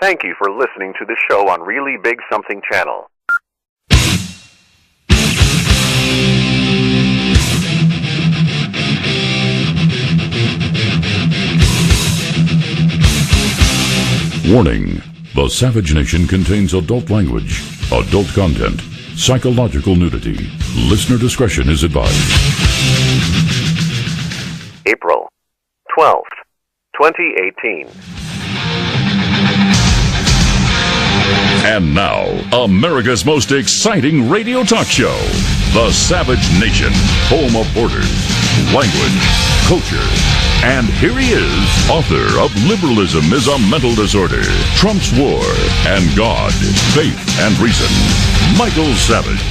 Thank you for listening to the show on Really Big Something Channel. Warning: the Savage Nation contains adult language, adult content, psychological nudity. Listener discretion is advised. April 12th, 2018. And now, America's most exciting radio talk show, The Savage Nation, home of borders, language, culture. And here he is, author of Liberalism is a Mental Disorder, Trump's War, and God, Faith, and Reason, Michael Savage.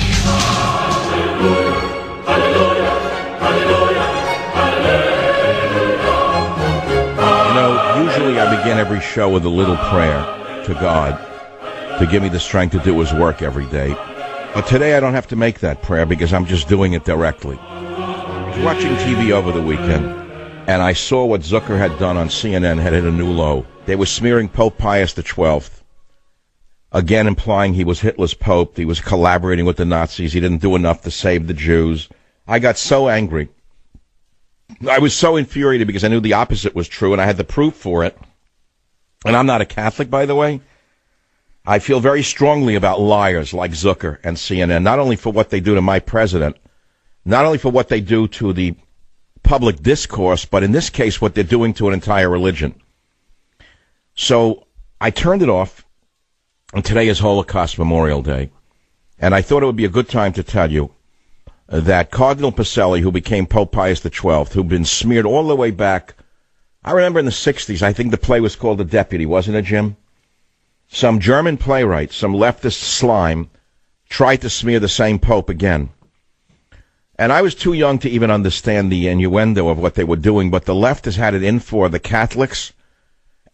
You know, usually I begin every show with a little prayer to God to give me the strength to do His work every day. But today I don't have to make that prayer because I'm just doing it directly. I was watching TV over the weekend, and I saw what Zucker had done on CNN had hit a new low. They were smearing Pope Pius XII, again implying he was Hitler's pope, he was collaborating with the Nazis, he didn't do enough to save the Jews. I got so angry. I was so infuriated because I knew the opposite was true, and I had the proof for it. And I'm not a Catholic, by the way. I feel very strongly about liars like Zucker and CNN, not only for what they do to my president, not only for what they do to the public discourse, but in this case, what they're doing to an entire religion. So I turned it off, and today is Holocaust Memorial Day, and I thought it would be a good time to tell you that Cardinal Pacelli, who became Pope Pius XII, who'd been smeared all the way back, I remember in the 60s, I think the play was called The Deputy, wasn't it, Jim? Some German playwright, some leftist slime, tried to smear the same pope again. And I was too young to even understand the innuendo of what they were doing, but the left has had it in for the Catholics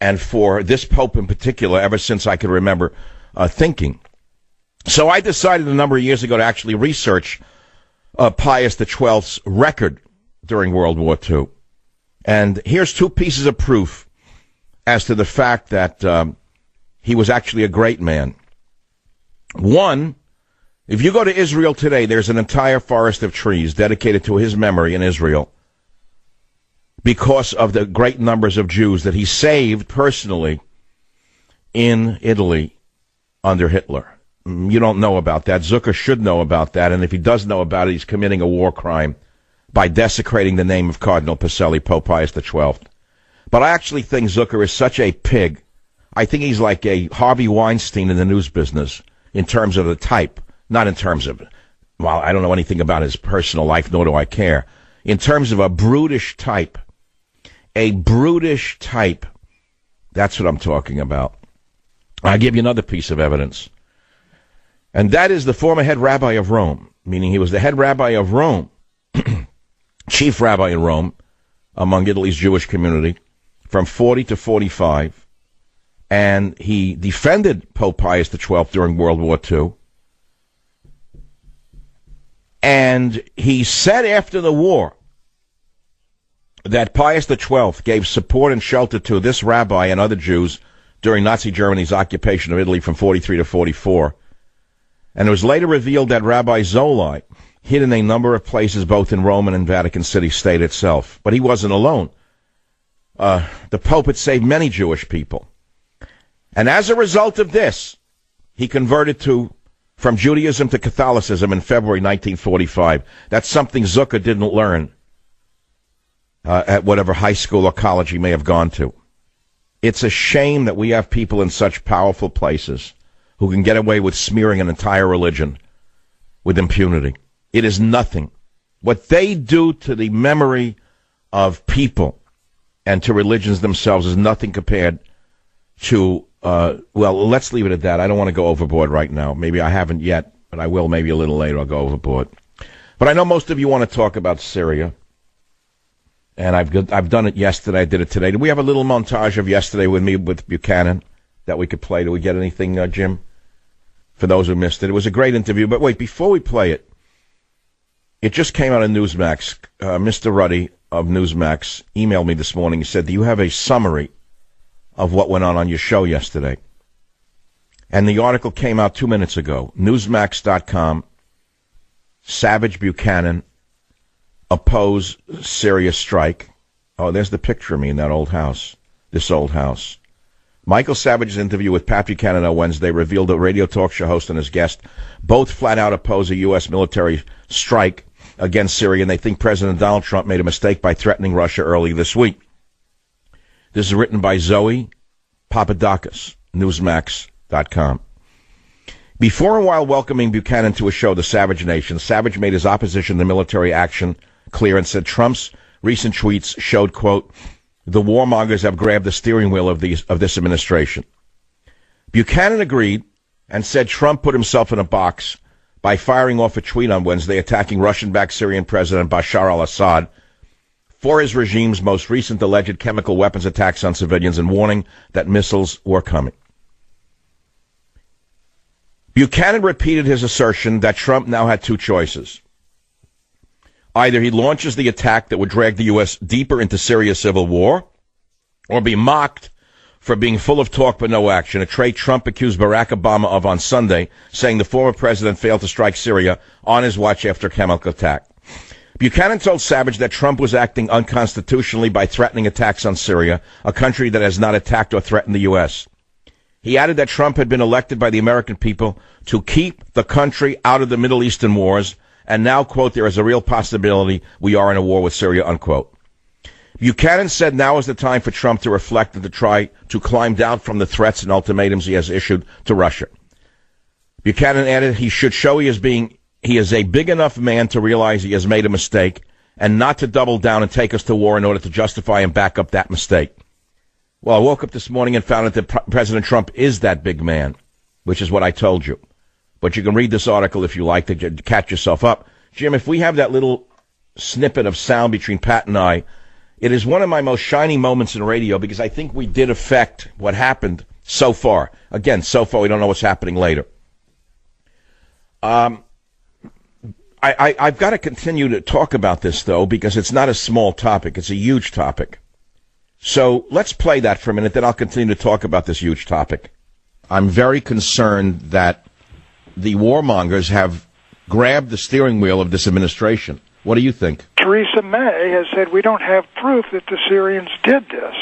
and for this pope in particular ever since I could remember thinking. So I decided a number of years ago to actually research Pius XII's record during World War II. And here's two pieces of proof as to the fact that he was actually a great man. One, if you go to Israel today, there's an entire forest of trees dedicated to his memory in Israel because of the great numbers of Jews that he saved personally in Italy under Hitler. You don't know about that. Zucker should know about that, and if he does know about it, he's committing a war crime by desecrating the name of Cardinal Pacelli, Pope Pius XII. But I actually think Zucker is such a pig. I think he's like a Harvey Weinstein in the news business in terms of the type. Not in terms of, well, I don't know anything about his personal life, nor do I care. In terms of a brutish type, that's what I'm talking about. I'll give you another piece of evidence. And that is the former head rabbi of Rome, meaning he was the head rabbi of Rome, chief rabbi in Rome, among Italy's Jewish community, from 40 to 45. And he defended Pope Pius XII during World War II. And he said after the war that Pius XII gave support and shelter to this rabbi and other Jews during Nazi Germany's occupation of Italy from 43 to 44. And it was later revealed that Rabbi Zolai hid in a number of places both in Rome and in Vatican City State itself. But he wasn't alone. The Pope had saved many Jewish people. And as a result of this, he converted from Judaism to Catholicism in February 1945. That's something Zucker didn't learn at whatever high school or college he may have gone to. It's a shame that we have people in such powerful places who can get away with smearing an entire religion with impunity. It is nothing. What they do to the memory of people and to religions themselves is nothing compared to well, let's leave it at that. I don't want to go overboard right now. Maybe I haven't yet, but I will maybe a little later. I'll go overboard. But I know most of you want to talk about Syria, and I've done it yesterday. I did it today. Do we have a little montage of yesterday with me with Buchanan that we could play? Do we get anything, Jim? For those who missed it. It was a great interview. But wait, before we play it, it just came out of Newsmax. Mr. Ruddy of Newsmax emailed me this morning. He said, do you have a summary of what went on your show yesterday? And the article came out 2 minutes ago. Newsmax.com, Savage Buchanan, oppose Syria strike. Oh, there's the picture of me in that old house, this old house. Michael Savage's interview with Pat Buchanan on Wednesday revealed a radio talk show host and his guest both flat out oppose a U.S. military strike against Syria, and they think President Donald Trump made a mistake by threatening Russia early this week. This is written by Zoe Papadakis, Newsmax.com. Before and while welcoming Buchanan to a show, The Savage Nation, Savage made his opposition to military action clear and said Trump's recent tweets showed, quote, the warmongers have grabbed the steering wheel of this administration. Buchanan agreed and said Trump put himself in a box by firing off a tweet on Wednesday attacking Russian-backed Syrian President Bashar al-Assad for his regime's most recent alleged chemical weapons attacks on civilians and warning that missiles were coming. Buchanan repeated his assertion that Trump now had two choices. Either he launches the attack that would drag the U.S. deeper into Syria's civil war, or be mocked for being full of talk but no action, a trait Trump accused Barack Obama of on Sunday, saying the former president failed to strike Syria on his watch after a chemical attack. Buchanan told Savage that Trump was acting unconstitutionally by threatening attacks on Syria, a country that has not attacked or threatened the U.S. He added that Trump had been elected by the American people to keep the country out of the Middle Eastern wars, and now, quote, there is a real possibility we are in a war with Syria, unquote. Buchanan said now is the time for Trump to reflect and to try to climb down from the threats and ultimatums he has issued to Russia. Buchanan added he should show he is a big enough man to realize he has made a mistake and not to double down and take us to war in order to justify and back up that mistake. Well, I woke up this morning and found out that President Trump is that big man, which is what I told you. But you can read this article if you like to catch yourself up. Jim, if we have that little snippet of sound between Pat and I, it is one of my most shining moments in radio because I think we did affect what happened so far. Again, so far we don't know what's happening later. I've got to continue to talk about this, though, because it's not a small topic. It's a huge topic. So let's play that for a minute, then I'll continue to talk about this huge topic. I'm very concerned that the warmongers have grabbed the steering wheel of this administration. What do you think? Theresa May has said we don't have proof that the Syrians did this.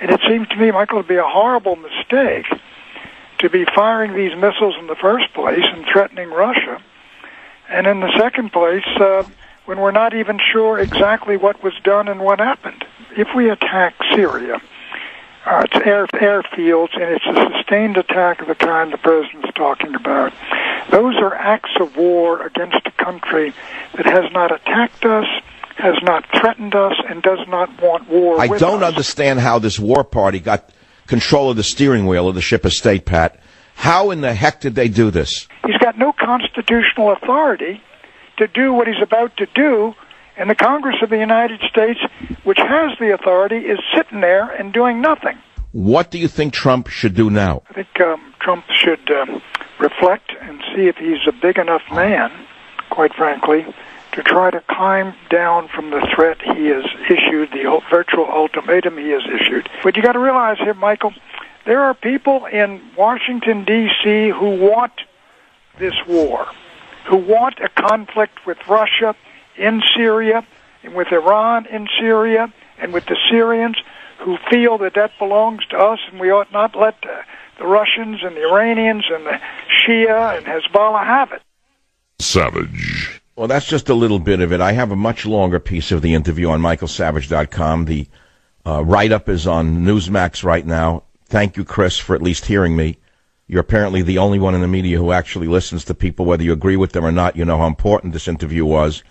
And it seems to me, Michael, it would be a horrible mistake to be firing these missiles in the first place and threatening Russia. And in the second place, when we're not even sure exactly what was done and what happened. If we attack Syria, it's airfields, and it's a sustained attack of the kind the president's talking about. Those are acts of war against a country that has not attacked us, has not threatened us, and does not want war with us. I don't understand how this war party got control of the steering wheel of the ship of state, Pat. How in the heck did they do this? He's got no constitutional authority to do what he's about to do, and the Congress of the United States, which has the authority, is sitting there and doing nothing. What do you think Trump should do now? I think Trump should reflect and see if he's a big enough man, quite frankly, to try to climb down from the threat he has issued, the virtual ultimatum he has issued. But you got to realize here, Michael, there are people in Washington, D.C. who want this war, who want a conflict with Russia in Syria, and with Iran in Syria, and with the Syrians, who feel that that belongs to us, and we ought not let the Russians and the Iranians and the Shia and Hezbollah have it. Savage. Well, that's just a little bit of it. I have a much longer piece of the interview on michaelsavage.com. The write-up is on Newsmax right now. Thank you, Chris, for at least hearing me. You're apparently the only one in the media who actually listens to people, whether you agree with them or not. You know how important this interview was.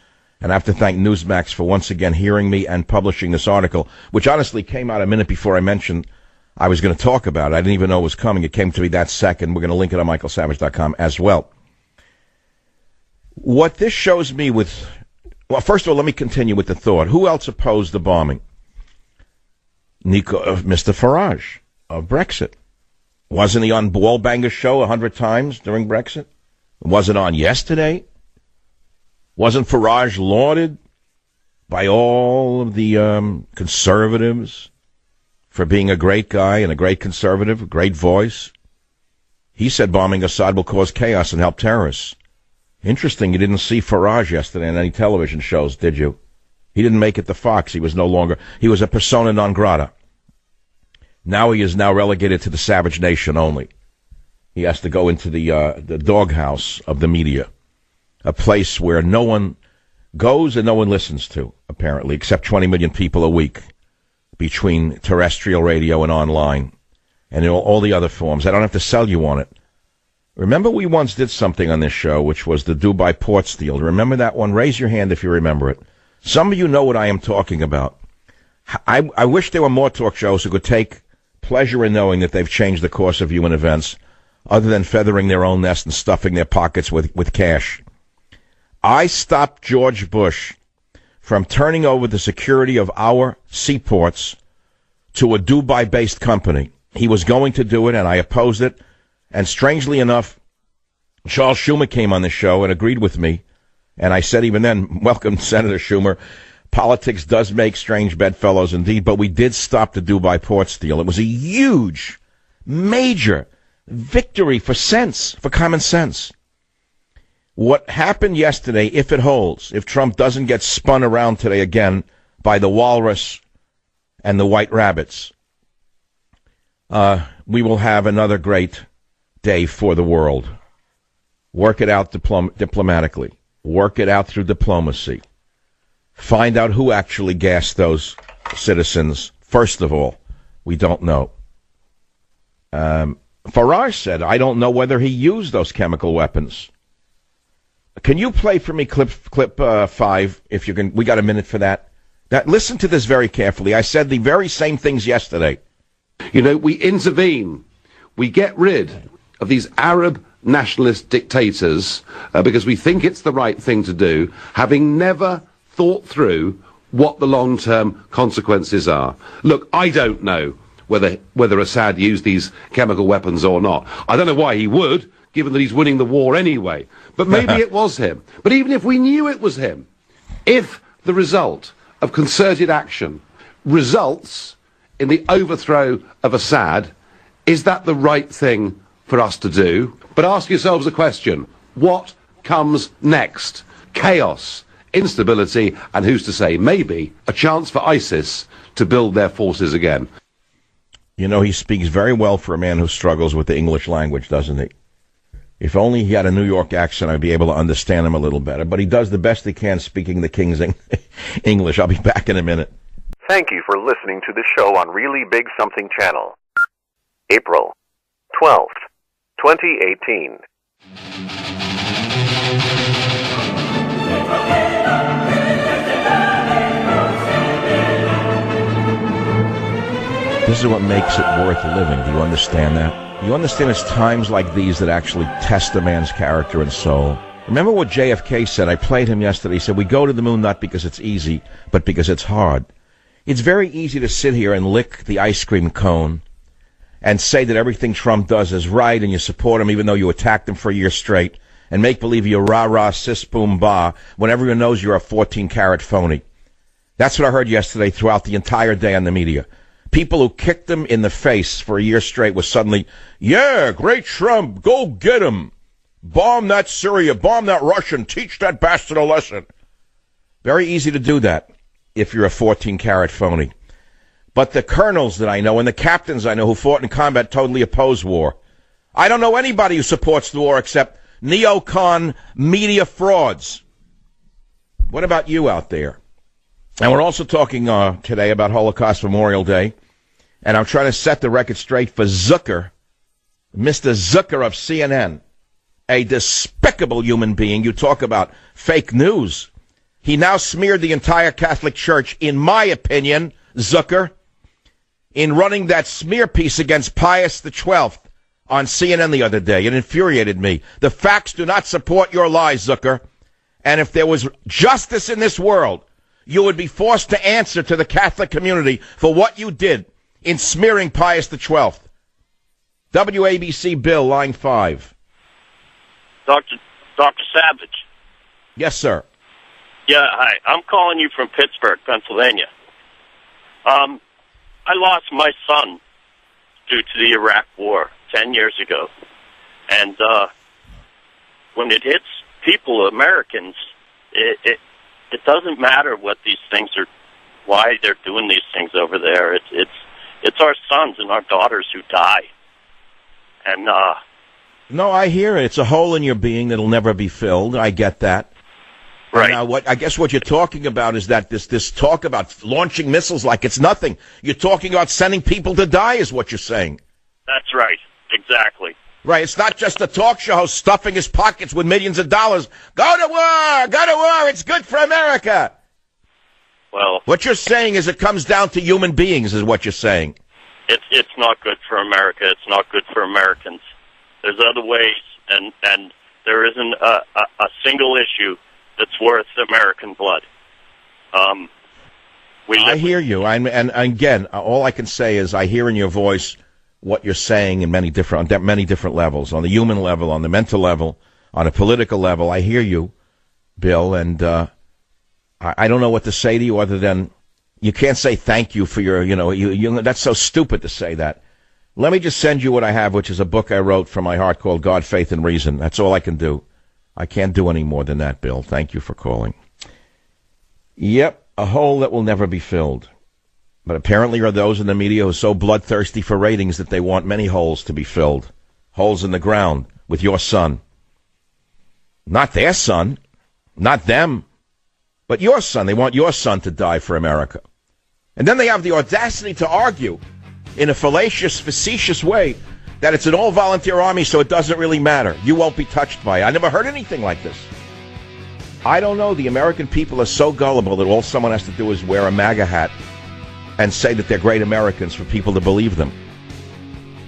And I have to thank Newsmax for once again hearing me and publishing this article, which honestly came out a minute before I mentioned I was going to talk about it. I didn't even know it was coming. It came to me that second. We're going to link it on michaelsavage.com as well. What this shows me with, well, first of all, let me continue with the thought. Who else opposed the bombing? Mr. Farage of Brexit. Wasn't he on Wallbanger's show 100 times during Brexit? Was it on yesterday? Wasn't Farage lauded by all of the conservatives for being a great guy and a great conservative, a great voice? He said bombing Assad will cause chaos and help terrorists. Interesting, you didn't see Farage yesterday on any television shows, did you? He didn't make it to Fox. He was a persona non grata. Now he is now relegated to the Savage Nation only. He has to go into the doghouse of the media, a place where no one goes and no one listens to, apparently, except 20 million people a week between terrestrial radio and online and all the other forms. I don't have to sell you on it. Remember we once did something on this show, which was the Dubai Ports deal. Remember that one? Raise your hand if you remember it. Some of you know what I am talking about. I wish there were more talk shows who could take pleasure in knowing that they've changed the course of human events, other than feathering their own nest and stuffing their pockets with cash. I stopped George Bush from turning over the security of our seaports to a Dubai-based company. He was going to do it, and I opposed it. And strangely enough, Charles Schumer came on the show and agreed with me. And I said even then, welcome, Senator Schumer. Politics does make strange bedfellows indeed, but we did stop the Dubai Ports deal. It was a huge, major victory for sense, for common sense. What happened yesterday, if it holds, if Trump doesn't get spun around today again by the walrus and the white rabbits, we will have another great day for the world. Work it out diplomatically. Work it out through diplomacy. Find out who actually gassed those citizens. First of all, we don't know. Farage said, I don't know whether he used those chemical weapons. Can you play for me clip 5, if you can? We got a minute for that. Now, listen to this very carefully. I said the very same things yesterday. You know, we intervene. We get rid of these Arab nationalist dictators because we think it's the right thing to do, having never thought through what the long-term consequences are. Look, I don't know whether Assad used these chemical weapons or not. I don't know why he would, given that he's winning the war anyway. But maybe it was him. But even if we knew it was him, if the result of concerted action results in the overthrow of Assad, is that the right thing for us to do? But ask yourselves a question. What comes next? Chaos, instability, and who's to say, maybe a chance for ISIS to build their forces again. You know, he speaks very well for a man who struggles with the English language, doesn't he? If only he had a New York accent, I'd be able to understand him a little better. But he does the best he can speaking the King's English. I'll be back in a minute. Thank you for listening to the show on Really Big Something Channel. April 12th, 2018. This is what makes it worth living. Do you understand that? You understand it's times like these that actually test a man's character and soul. Remember what JFK said? I played him yesterday. He said, we go to the moon not because it's easy, but because it's hard. It's very easy to sit here and lick the ice cream cone and say that everything Trump does is right and you support him even though you attacked him for a year straight and make believe you're rah-rah, sis-boom-bah when everyone knows you're a 14-carat phony. That's what I heard yesterday throughout the entire day on the media. People who kicked him in the face for a year straight was suddenly, yeah, great Trump, go get him. Bomb that Syria, bomb that Russian, teach that bastard a lesson. Very easy to do that if you're a 14-carat phony. But the colonels that I know and the captains I know who fought in combat totally oppose war. I don't know anybody who supports the war except neocon media frauds. What about you out there? And we're also talking today about Holocaust Memorial Day. And I'm trying to set the record straight for Zucker, Mr. Zucker of CNN, a despicable human being. You talk about fake news. He now smeared the entire Catholic Church, in my opinion, Zucker, in running that smear piece against Pius XII on CNN the other day. It infuriated me. The facts do not support your lies, Zucker. And if there was justice in this world, you would be forced to answer to the Catholic community for what you did in smearing Pius XII. WABC Bill, line 5. Dr. Savage. Yes, sir. Yeah, hi. I'm calling you from Pittsburgh, Pennsylvania. I lost my son due to the Iraq War 10 years ago. And when it hits people, Americans, it doesn't matter what these things are, why they're doing these things over there. It's our sons and our daughters who die. And no, I hear it. It's a hole in your being that'll never be filled. I get that. right. Now, I guess what you're talking about is that this talk about launching missiles like it's nothing. You're talking about sending people to die, is what you're saying. That's right. Exactly. Right. It's not just a talk show host stuffing his pockets with millions of dollars. Go to war. Go to war. It's good for America. Well, What you're saying is it comes down to human beings, is what you're saying. it's not good for America. It's not good for Americans. There's other ways, and there isn't a single issue that's worth American blood. I hear you. And again, all I can say is I hear in your voice what you're saying in many different levels, on the human level, on the mental level, on a political level. I hear you, Bill, and I don't know what to say to you other than you can't say thank you for your, that's so stupid to say that. Let me just send you what I have, which is a book I wrote from my heart called God, Faith, and Reason. That's all I can do. I can't do any more than that, Bill. Thank you for calling. Yep, a hole that will never be filled. But apparently are those in the media who are so bloodthirsty for ratings that they want many holes to be filled. Holes in the ground with your son. Not their son. Not them. But your son. They want your son to die for America. And then they have the audacity to argue in a fallacious, facetious way that it's an all-volunteer army, so it doesn't really matter. You won't be touched by it. I never heard anything like this. I don't know. The American people are so gullible that all someone has to do is wear a MAGA hat and say that they're great Americans for people to believe them.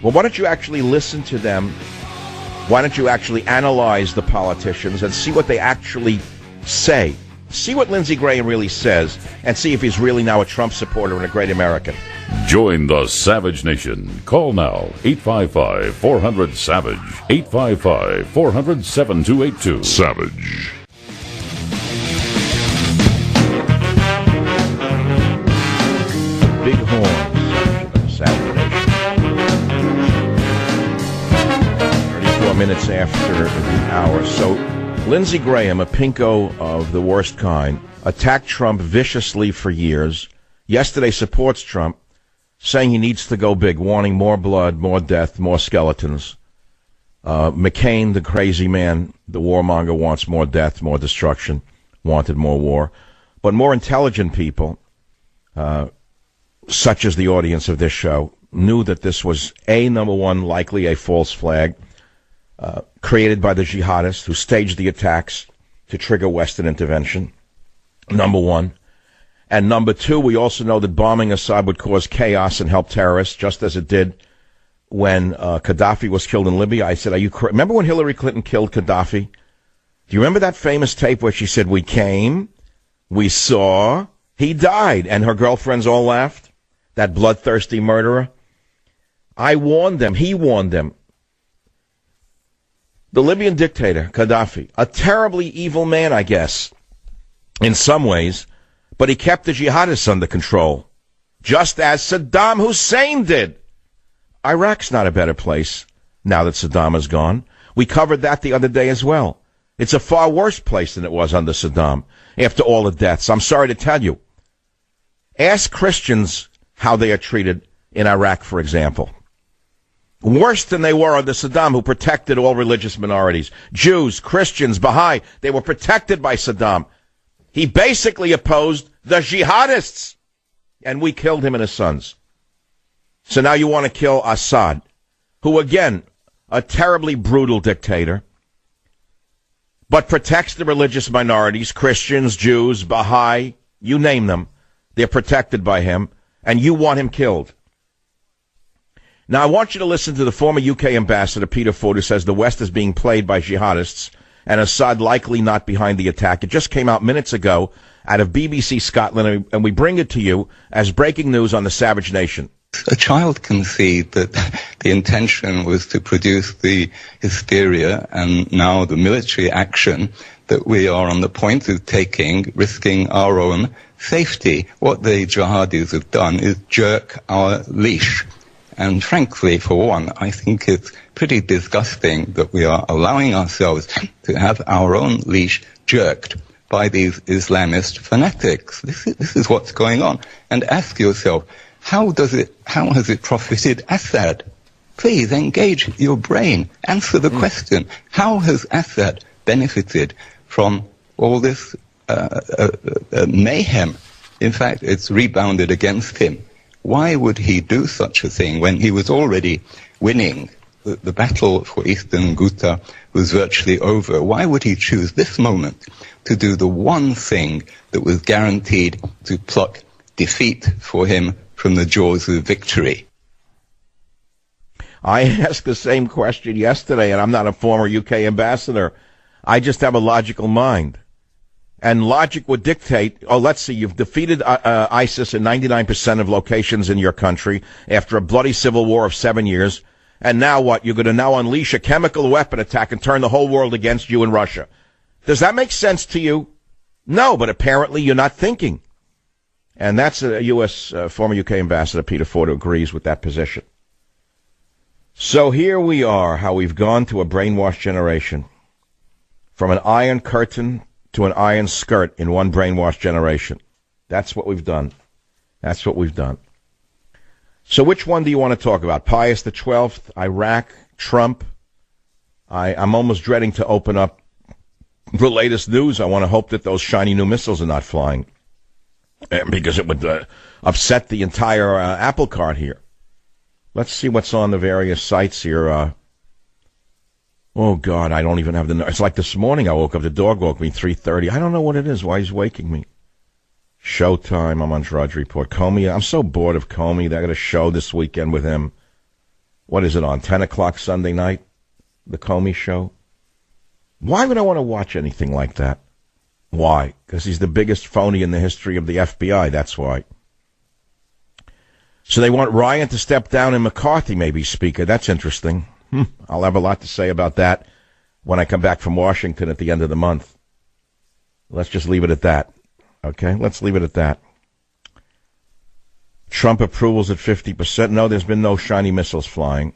Well, why don't you actually listen to them? Why don't you actually analyze the politicians and see what they actually say? See what Lindsey Graham really says and see if he's really now a Trump supporter and a great American. Join the Savage Nation. Call now, 855-400-SAVAGE, 855-400-7282. Savage. Big horns, Savage Nation. 34 minutes after the hour. So, Lindsey Graham, a pinko of the worst kind, attacked Trump viciously for years. Yesterday supports Trump, saying he needs to go big, wanting more blood, more death, more skeletons. McCain, the crazy man, the warmonger, wants more death, more destruction, wanted more war. But more intelligent people, such as the audience of this show, knew that this was number one, likely a false flag, created by the jihadists who staged the attacks to trigger Western intervention, number one. And number two, we also know that bombing Assad would cause chaos and help terrorists, just as it did when Gaddafi was killed in Libya. I said, remember when Hillary Clinton killed Gaddafi? Do you remember that famous tape where she said, we came, we saw, he died, and her girlfriends all laughed? That bloodthirsty murderer? I warned them. He warned them. The Libyan dictator, Gaddafi, a terribly evil man, I guess, in some ways, but he kept the jihadists under control, just as Saddam Hussein did. Iraq's not a better place now that Saddam is gone. We covered that the other day as well. It's a far worse place than it was under Saddam, after all the deaths. I'm sorry to tell you. Ask Christians how they are treated in Iraq, for example. Worse than they were under Saddam, who protected all religious minorities. Jews, Christians, Baha'i, they were protected by Saddam. He basically opposed the jihadists, and we killed him and his sons. So now you want to kill Assad, who, again, a terribly brutal dictator, but protects the religious minorities, Christians, Jews, Baha'i, you name them. They're protected by him, and you want him killed. Now, I want you to listen to the former UK ambassador, Peter Ford, who says the West is being played by jihadists and Assad likely not behind the attack. It just came out minutes ago out of BBC Scotland, and we bring it to you as breaking news on the Savage Nation. A child can see that the intention was to produce the hysteria and now the military action that we are on the point of taking, risking our own safety. What the jihadis have done is jerk our leash. And frankly, for one, I think it's pretty disgusting that we are allowing ourselves to have our own leash jerked by these Islamist fanatics. This is what's going on. And ask yourself, how has it profited Assad? Please engage your brain. Answer the question. How has Assad benefited from all this mayhem? In fact, it's rebounded against him. Why would he do such a thing when he was already winning? The battle for Eastern Ghouta was virtually over. Why would he choose this moment to do the one thing that was guaranteed to pluck defeat for him from the jaws of victory? I asked the same question yesterday, and I'm not a former UK ambassador. I just have a logical mind. And logic would dictate, let's see, you've defeated ISIS in 99% of locations in your country after a bloody civil war of 7 years. And now what? You're going to now unleash a chemical weapon attack and turn the whole world against you and Russia. Does that make sense to you? No, but apparently you're not thinking. And that's a U.S. Former UK ambassador, Peter Ford, who agrees with that position. So here we are, how we've gone to a brainwashed generation. From an iron curtain to an iron skirt in one brainwashed generation. That's what we've done. That's what we've done. So which one do you want to talk about? Pius XII, Iraq, Trump? I'm almost dreading to open up the latest news. I want to hope that those shiny new missiles are not flying, because it would upset the entire apple cart here. Let's see what's on the various sites here. Oh, God, I don't even have the... It's like this morning I woke up, the dog woke me 3:30. I don't know what it is, why he's waking me. Showtime, I'm on Drudge Report. Comey, I'm so bored of Comey. They got a show this weekend with him. What is it on, 10 o'clock Sunday night? The Comey Show? Why would I want to watch anything like that? Why? Because he's the biggest phony in the history of the FBI, that's why. So they want Ryan to step down and McCarthy maybe speaker. That's interesting. I'll have a lot to say about that when I come back from Washington at the end of the month. Let's just leave it at that. Okay, let's leave it at that. Trump approval's at 50%. No, there's been no shiny missiles flying.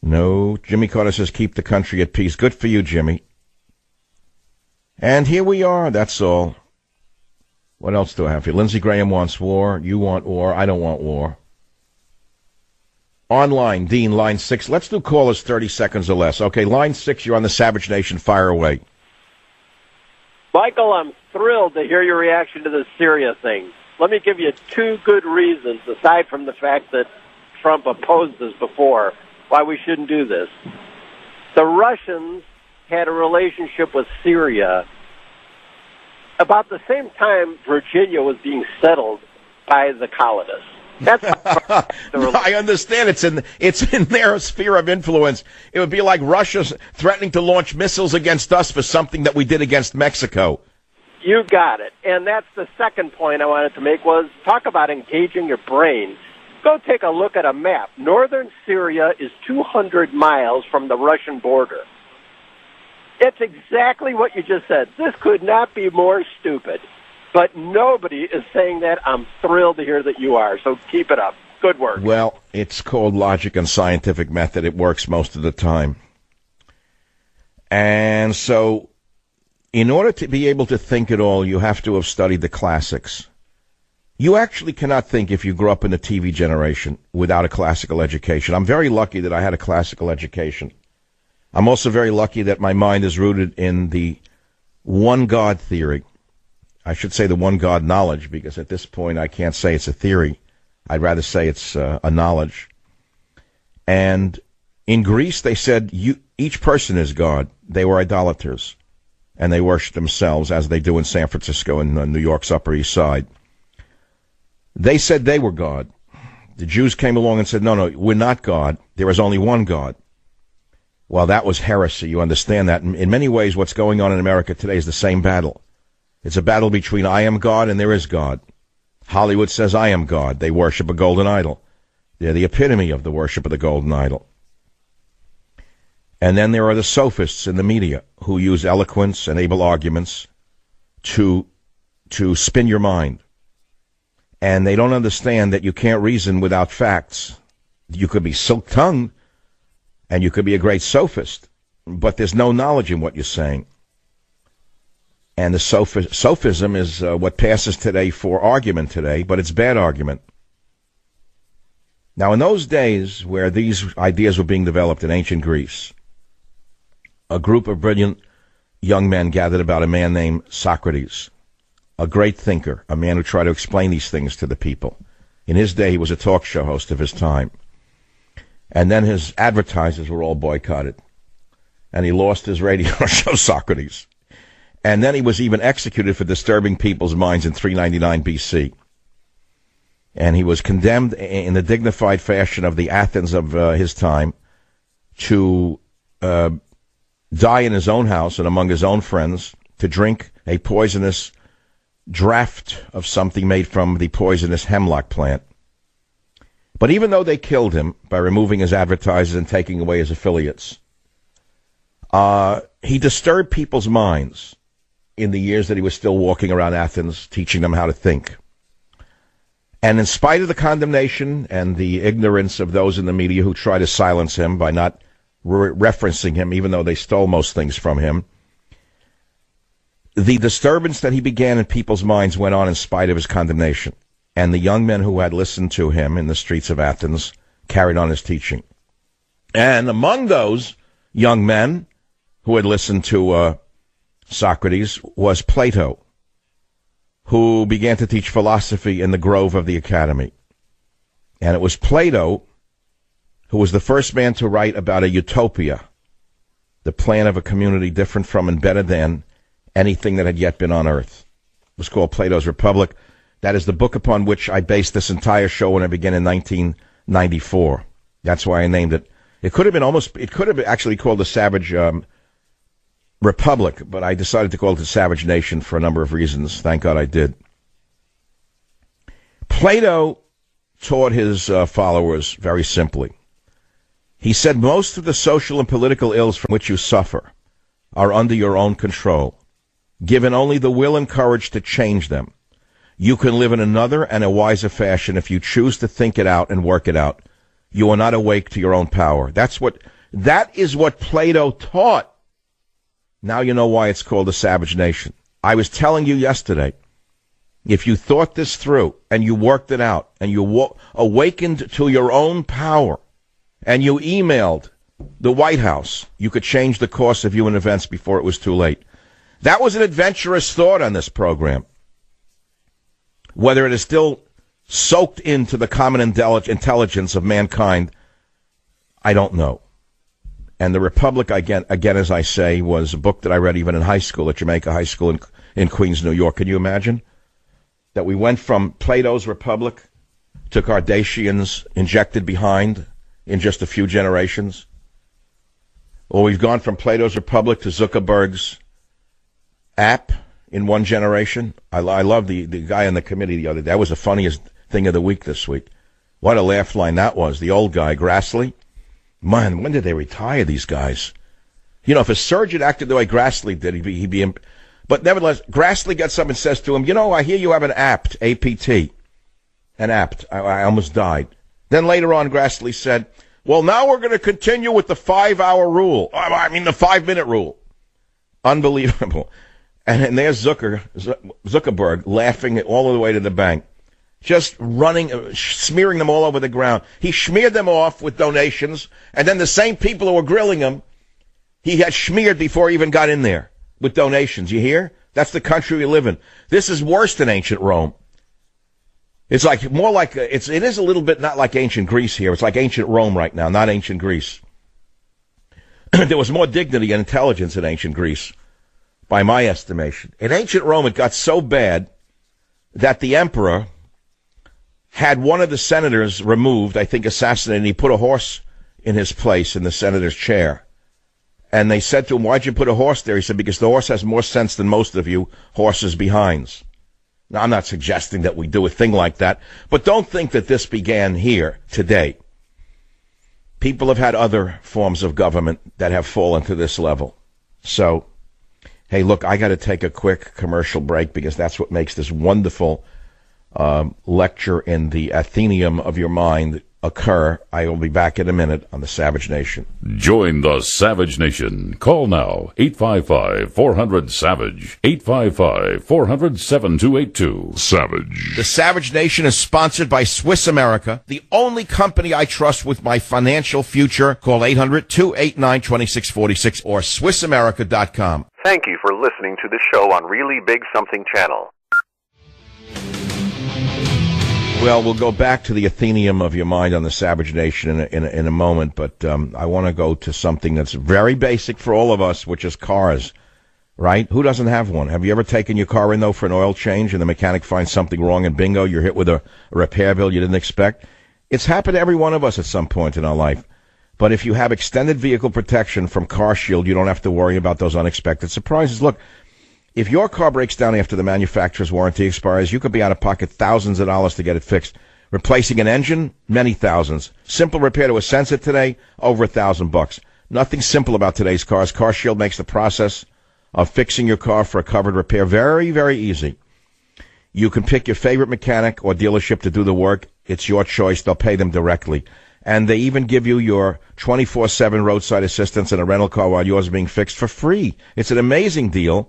No, Jimmy Carter says keep the country at peace. Good for you, Jimmy. And here we are, that's all. What else do I have here? Lindsey Graham wants war. You want war. I don't want war. Online, Dean, line 6. Let's do callers 30 seconds or less. Okay, line 6, you're on the Savage Nation. Fire away. Michael, I'm thrilled to hear your reaction to the Syria thing. Let me give you 2 good reasons, aside from the fact that Trump opposed this before, why we shouldn't do this. The Russians had a relationship with Syria about the same time Virginia was being settled by the colonists. That's no, I understand. It's in their sphere of influence. It would be like Russia threatening to launch missiles against us for something that we did against Mexico. You got it. And that's the second point I wanted to make was talk about engaging your brain. Go take a look at a map. Northern Syria is 200 miles from the Russian border. It's exactly what you just said. This could not be more stupid. But nobody is saying that. I'm thrilled to hear that you are. So keep it up. Good work. Well, it's called logic and scientific method. It works most of the time. And so in order to be able to think at all, you have to have studied the classics. You actually cannot think if you grew up in the TV generation without a classical education. I'm very lucky that I had a classical education. I'm also very lucky that my mind is rooted in the one God theory. I should say the one God knowledge, because at this point I can't say it's a theory. I'd rather say it's a knowledge. And in Greece, they said each person is God. They were idolaters, and they worshiped themselves, as they do in San Francisco and New York's Upper East Side. They said they were God. The Jews came along and said, no, we're not God. There is only one God. Well, that was heresy. You understand that. In many ways, what's going on in America today is the same battle. It's a battle between I am God and there is God. Hollywood says I am God. They worship a golden idol. They're the epitome of the worship of the golden idol. And then there are the sophists in the media who use eloquence and able arguments to spin your mind. And they don't understand that you can't reason without facts. You could be silk-tongued, and you could be a great sophist, but there's no knowledge in what you're saying. And the sophism is what passes today for argument today, but it's bad argument. Now, in those days where these ideas were being developed in ancient Greece, a group of brilliant young men gathered about a man named Socrates, a great thinker, a man who tried to explain these things to the people. In his day, he was a talk show host of his time. And then his advertisers were all boycotted. And he lost his radio show, Socrates. And then he was even executed for disturbing people's minds in 399 BC. And he was condemned in the dignified fashion of the Athens of his time to die in his own house and among his own friends, to drink a poisonous draught of something made from the poisonous hemlock plant. But even though they killed him by removing his advertisers and taking away his affiliates, he disturbed people's minds in the years that he was still walking around Athens, teaching them how to think. And in spite of the condemnation and the ignorance of those in the media who try to silence him by not referencing him, even though they stole most things from him, the disturbance that he began in people's minds went on in spite of his condemnation. And the young men who had listened to him in the streets of Athens carried on his teaching. And among those young men who had listened to Socrates was Plato, who began to teach philosophy in the grove of the academy. And it was Plato who was the first man to write about a utopia, the plan of a community different from and better than anything that had yet been on earth. It was called Plato's Republic. That is the book upon which I based this entire show when I began in 1994. That's why I named it. It could have actually called the Savage Republic, but I decided to call it the Savage Nation for a number of reasons. Thank God I did. Plato taught his followers very simply. He said most of the social and political ills from which you suffer are under your own control, given only the will and courage to change them. You can live in another and a wiser fashion if you choose to think it out and work it out. You are not awake to your own power. That is what Plato taught. Now you know why it's called the Savage Nation. I was telling you yesterday, if you thought this through and you worked it out and you awakened to your own power and you emailed the White House, you could change the course of human events before it was too late. That was an adventurous thought on this program. Whether it is still soaked into the common intelligence of mankind, I don't know. And The Republic, again, as I say, was a book that I read even in high school, at Jamaica High School in Queens, New York. Can you imagine? That we went from Plato's Republic to Kardashians injected behind in just a few generations. Or we've gone from Plato's Republic to Zuckerberg's app in one generation. I love the guy on the committee the other day. That was the funniest thing of the week this week. What a laugh line that was. The old guy, Grassley. Man, when did they retire, these guys? You know, if a surgeon acted the way Grassley did, he'd be but nevertheless, Grassley gets up and says to him, you know, I hear you have an apt, A-P-T. An apt. I almost died. Then later on, Grassley said, well, now we're going to continue with the 5-hour rule. I mean, the 5-minute rule. Unbelievable. And there's Zuckerberg laughing all the way to the bank. Just running, smearing them all over the ground. He smeared them off with donations, and then the same people who were grilling him, he had smeared before he even got in there with donations. You hear? That's the country we live in. This is worse than ancient Rome. It's like more like it is a little bit not like ancient Greece here. It's like ancient Rome right now, not ancient Greece. There was more dignity and intelligence in ancient Greece, by my estimation. In ancient Rome, it got so bad that the emperor had one of the senators removed, I think assassinated, and he put a horse in his place in the senator's chair. And they said to him, why'd you put a horse there? He said, because the horse has more sense than most of you horses behinds. Now, I'm not suggesting that we do a thing like that, but don't think that this began here today. People have had other forms of government that have fallen to this level. So, hey, look, I got to take a quick commercial break because that's what makes this wonderful lecture in the Athenaeum of your mind occur. I will be back in a minute on the Savage Nation. Join the Savage Nation. Call now, 855-400-SAVAGE, 855-400-7282. Savage. The Savage Nation is sponsored by Swiss America, the only company I trust with my financial future. Call 800-289-2646 or SwissAmerica.com. Thank you for listening to the show on Really Big Something Channel. Well, we'll go back to the Athenaeum of your mind on the Savage Nation in a moment, but I want to go to something that's very basic for all of us, which is cars, right? Who doesn't have one? Have you ever taken your car in, though, for an oil change, and the mechanic finds something wrong, and bingo, you're hit with a repair bill you didn't expect? It's happened to every one of us at some point in our life. But if you have extended vehicle protection from CarShield, you don't have to worry about those unexpected surprises. Look, if your car breaks down after the manufacturer's warranty expires, you could be out of pocket thousands of dollars to get it fixed. Replacing an engine, many thousands. Simple repair to a sensor today, over $1,000. Nothing simple about today's cars. CarShield makes the process of fixing your car for a covered repair very, very easy. You can pick your favorite mechanic or dealership to do the work. It's your choice. They'll pay them directly. And they even give you your 24/7 roadside assistance in a rental car while yours is being fixed for free. It's an amazing deal.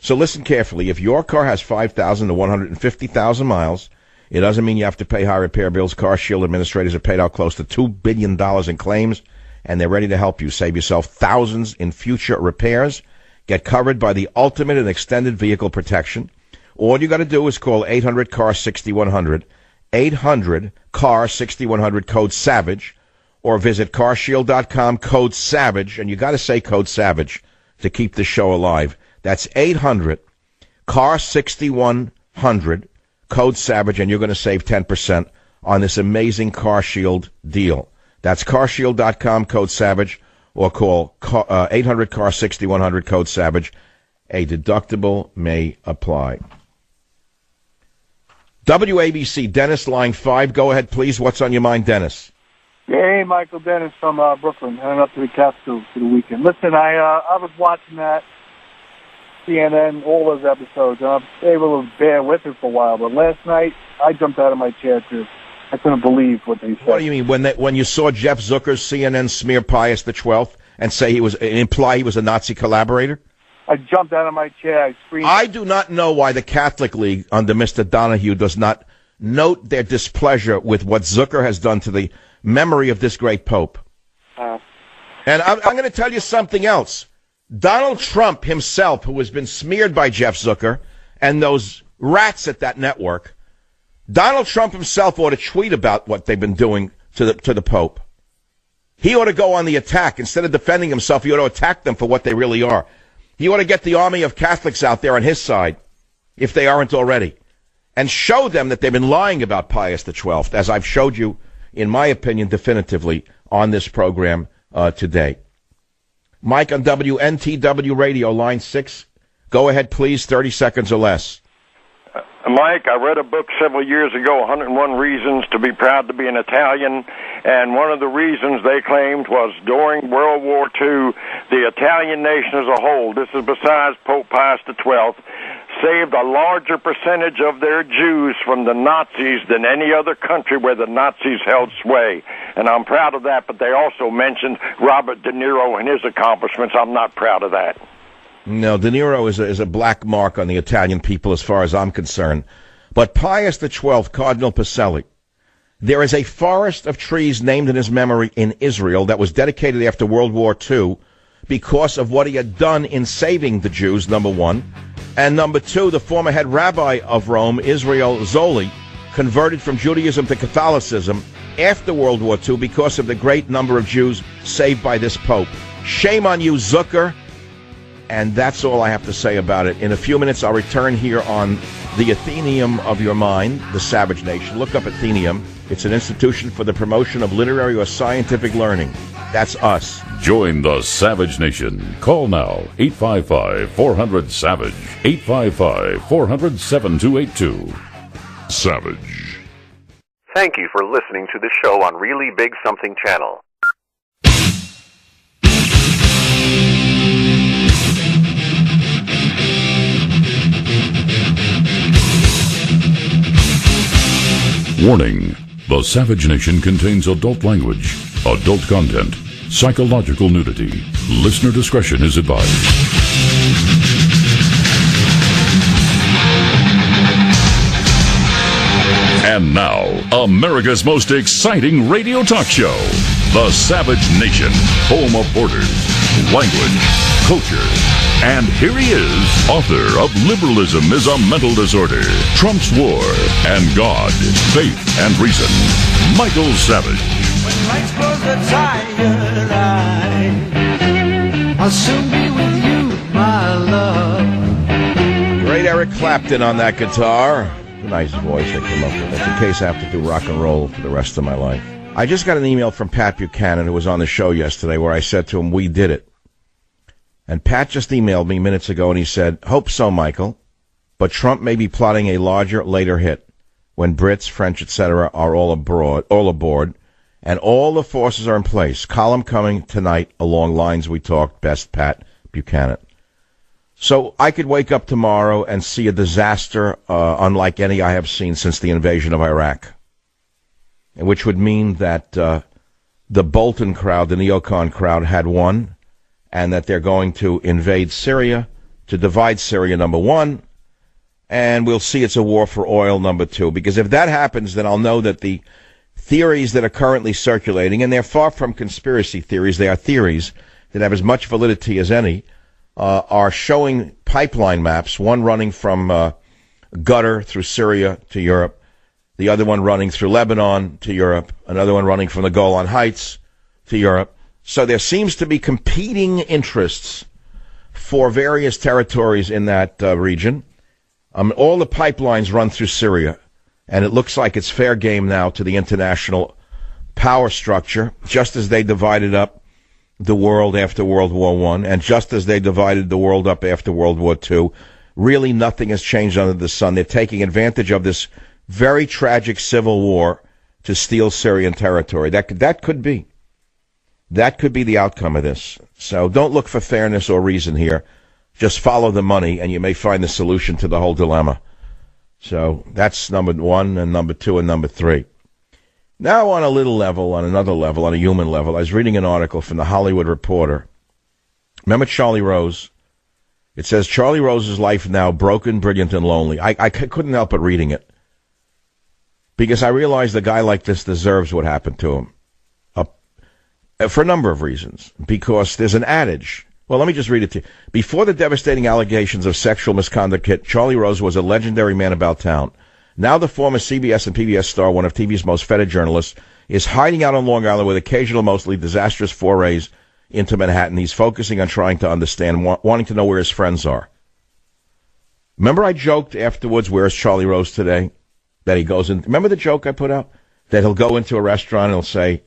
So listen carefully. If your car has 5,000 to 150,000 miles, it doesn't mean you have to pay high repair bills. CarShield administrators have paid out close to $2 billion in claims, and they're ready to help you save yourself thousands in future repairs. Get covered by the ultimate and extended vehicle protection. All you got to do is call 800-CAR-6100, 800-CAR-6100, code SAVAGE, or visit carshield.com, code SAVAGE, and you got to say code SAVAGE to keep the show alive. That's 800-CAR-6100, code SAVAGE, and you're going to save 10% on this amazing CarShield deal. That's carshield.com, code SAVAGE, or call 800-CAR-6100, code SAVAGE. A deductible may apply. WABC, Dennis, line 5. Go ahead, please. What's on your mind, Dennis? Hey, Michael Dennis from Brooklyn, heading up to the Catskills for the weekend. Listen, I was watching that CNN, all those episodes, and I was able to bear with it for a while. But last night, I jumped out of my chair, too. I couldn't believe what they said. What do you mean? When you saw Jeff Zucker's CNN smear Pius XII and say imply he was a Nazi collaborator? I jumped out of my chair. I screamed. I do not know why the Catholic League under Mr. Donahue does not note their displeasure with what Zucker has done to the memory of this great Pope. And I'm going to tell you something else. Donald Trump himself, who has been smeared by Jeff Zucker and those rats at that network, Donald Trump himself ought to tweet about what they've been doing to the Pope. He ought to go on the attack. Instead of defending himself, he ought to attack them for what they really are. He ought to get the army of Catholics out there on his side, if they aren't already, and show them that they've been lying about Pius XII, as I've showed you, in my opinion, definitively on this program today. Mike on WNTW Radio, line 6. Go ahead, please, 30 seconds or less. Mike, I read a book several years ago, 101 Reasons to be Proud to be an Italian, and one of the reasons they claimed was during World War II, the Italian nation as a whole, this is besides Pope Pius XII, saved a larger percentage of their Jews from the Nazis than any other country where the Nazis held sway. And I'm proud of that, but they also mentioned Robert De Niro and his accomplishments. I'm not proud of that. No, De Niro is a black mark on the Italian people as far as I'm concerned. But Pius XII, Cardinal Pacelli, there is a forest of trees named in his memory in Israel that was dedicated after World War II because of what he had done in saving the Jews, number one. And number two, the former head rabbi of Rome, Israel Zoli, converted from Judaism to Catholicism after World War II because of the great number of Jews saved by this Pope. Shame on you, Zucker. And that's all I have to say about it. In a few minutes, I'll return here on the Athenaeum of your mind, the Savage Nation. Look up Athenaeum. It's an institution for the promotion of literary or scientific learning. That's us. Join the Savage Nation. Call now, 855-400-SAVAGE, 855-400-7282. Savage. Thank you for listening to the show on Really Big Something Channel. Warning: the Savage Nation contains adult language, adult content, psychological nudity. Listener discretion is advised. And now, America's most exciting radio talk show, The Savage Nation, home of borders, language, culture. And here he is, author of Liberalism is a Mental Disorder, Trump's War, and God, Faith, and Reason, Michael Savage. When lights close the tired eye, I'll soon be with you, my love. Great Eric Clapton on that guitar. Nice voice I came up with. That's in case I have to do rock and roll for the rest of my life. I just got an email from Pat Buchanan, who was on the show yesterday, where I said to him, we did it. And Pat just emailed me minutes ago, and he said, hope so, Michael, but Trump may be plotting a larger, later hit when Brits, French, etc. are all aboard, and all the forces are in place. Column coming tonight along lines we talked, best Pat Buchanan. So I could wake up tomorrow and see a disaster unlike any I have seen since the invasion of Iraq, which would mean that the Bolton crowd, the neocon crowd, had won, and that they're going to invade Syria, to divide Syria, number one, and we'll see it's a war for oil, number two. Because if that happens, then I'll know that the theories that are currently circulating, and they're far from conspiracy theories, they are theories that have as much validity as any, are showing pipeline maps, one running from Qatar through Syria to Europe, the other one running through Lebanon to Europe, another one running from the Golan Heights to Europe. So there seems to be competing interests for various territories in that region. All the pipelines run through Syria, and it looks like it's fair game now to the international power structure, just as they divided up the world after World War I, and just as they divided the world up after World War II. Really nothing has changed under the sun. They're taking advantage of this very tragic civil war to steal Syrian territory. That could be. That could be the outcome of this. So don't look for fairness or reason here. Just follow the money, and you may find the solution to the whole dilemma. So that's number one, and number two, and number three. Now on another level, on a human level, I was reading an article from the Hollywood Reporter. Remember Charlie Rose? It says, Charlie Rose's life now broken, brilliant, and lonely. I couldn't help but reading it, because I realized a guy like this deserves what happened to him. For a number of reasons. Because there's an adage. Well, let me just read it to you. Before the devastating allegations of sexual misconduct hit, Charlie Rose was a legendary man about town. Now the former CBS and PBS star, one of TV's most feted journalists, is hiding out on Long Island with occasional, mostly disastrous forays into Manhattan. He's focusing on trying to understand, wanting to know where his friends are. Remember I joked afterwards, where's Charlie Rose today? That he goes in. Remember the joke I put out? That he'll go into a restaurant and he'll say,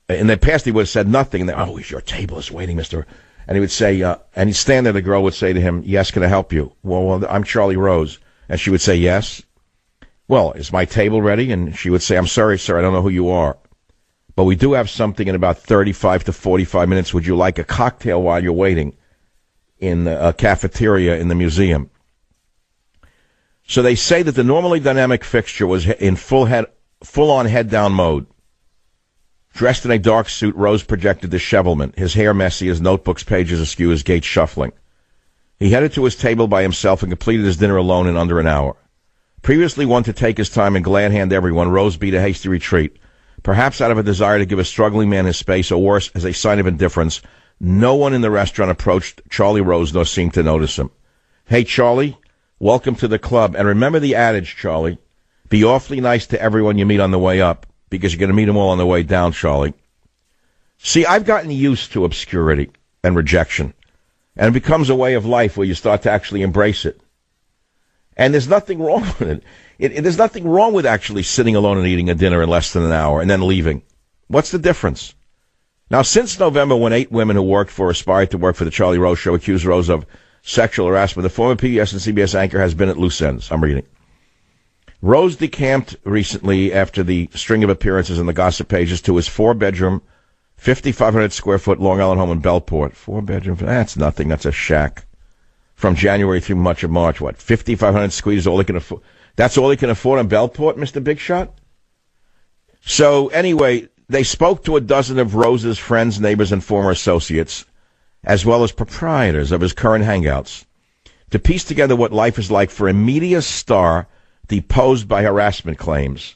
in the past, he would have said nothing. And oh, your table is waiting, mister. And he would say, and he'd stand there, the girl would say to him, yes, can I help you? Well, I'm Charlie Rose. And she would say, yes. Well, is my table ready? And she would say, I'm sorry, sir, I don't know who you are. But we do have something in about 35 to 45 minutes. Would you like a cocktail while you're waiting in a cafeteria in the museum? So they say that the normally dynamic fixture was in full-on head-down mode. Dressed in a dark suit, Rose projected dishevelment, his hair messy, his notebook's pages askew, his gait shuffling. He headed to his table by himself and completed his dinner alone in under an hour. Previously one to take his time and glad-hand everyone, Rose beat a hasty retreat. Perhaps out of a desire to give a struggling man his space, or worse, as a sign of indifference, no one in the restaurant approached Charlie Rose nor seemed to notice him. Hey, Charlie, welcome to the club. And remember the adage, Charlie. Be awfully nice to everyone you meet on the way up, because you're going to meet them all on the way down, Charlie. See, I've gotten used to obscurity and rejection, and it becomes a way of life where you start to actually embrace it. And there's nothing wrong with it. There's nothing wrong with actually sitting alone and eating a dinner in less than an hour and then leaving. What's the difference? Now, since November, when 8 women who worked for or aspired to work for the Charlie Rose Show accused Rose of sexual harassment, the former PBS and CBS anchor has been at loose ends. I'm reading. Rose decamped recently after the string of appearances in the gossip pages to his 4-bedroom, 5,500 square foot Long Island home in Bellport. 4-bedroom, that's nothing. That's a shack. From January through much of March, what? 5,500 squeeze, all he can afford. That's all he can afford in Bellport, Mr. Big Shot? So anyway, they spoke to a dozen of Rose's friends, neighbors, and former associates, as well as proprietors of his current hangouts, to piece together what life is like for a media star deposed by harassment claims.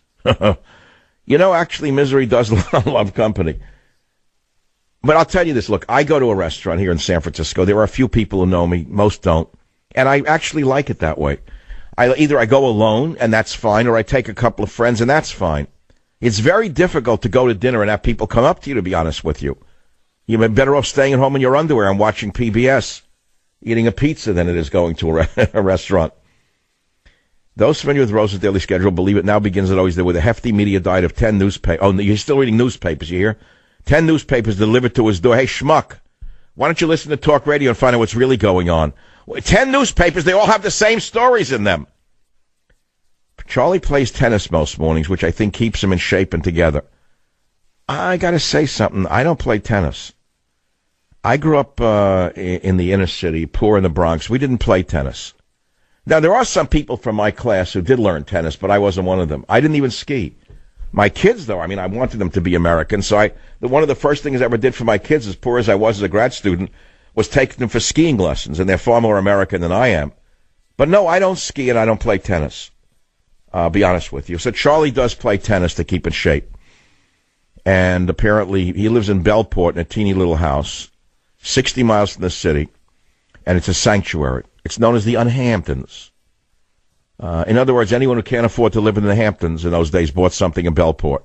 Actually, misery does love company. But I'll tell you this, look, I go to a restaurant here in San Francisco. There are a few people who know me, most don't, and I actually like it that way. Either I go alone, and that's fine, or I take a couple of friends, and that's fine. It's very difficult to go to dinner and have people come up to you, to be honest with you. You're better off staying at home in your underwear and watching PBS, eating a pizza, than it is going to a restaurant. Those familiar with Rose's daily schedule believe it now begins as always with a hefty media diet of 10 newspapers. Oh, you're still reading newspapers, you hear? 10 newspapers delivered to his door. Hey, schmuck, why don't you listen to talk radio and find out what's really going on? 10 newspapers, they all have the same stories in them. Charlie plays tennis most mornings, which I think keeps him in shape and together. I got to say something. I don't play tennis. I grew up in the inner city, poor in the Bronx. We didn't play tennis. Now, there are some people from my class who did learn tennis, but I wasn't one of them. I didn't even ski. My kids, though, I wanted them to be American, so one of the first things I ever did for my kids, as poor as I was as a grad student, was take them for skiing lessons, and they're far more American than I am. But no, I don't ski and I don't play tennis. I'll be honest with you. So Charlie does play tennis to keep in shape. And apparently he lives in Bellport in a teeny little house, 60 miles from the city, and it's a sanctuary. It's known as the Unhamptons. In other words, anyone who can't afford to live in the Hamptons in those days bought something in Bellport.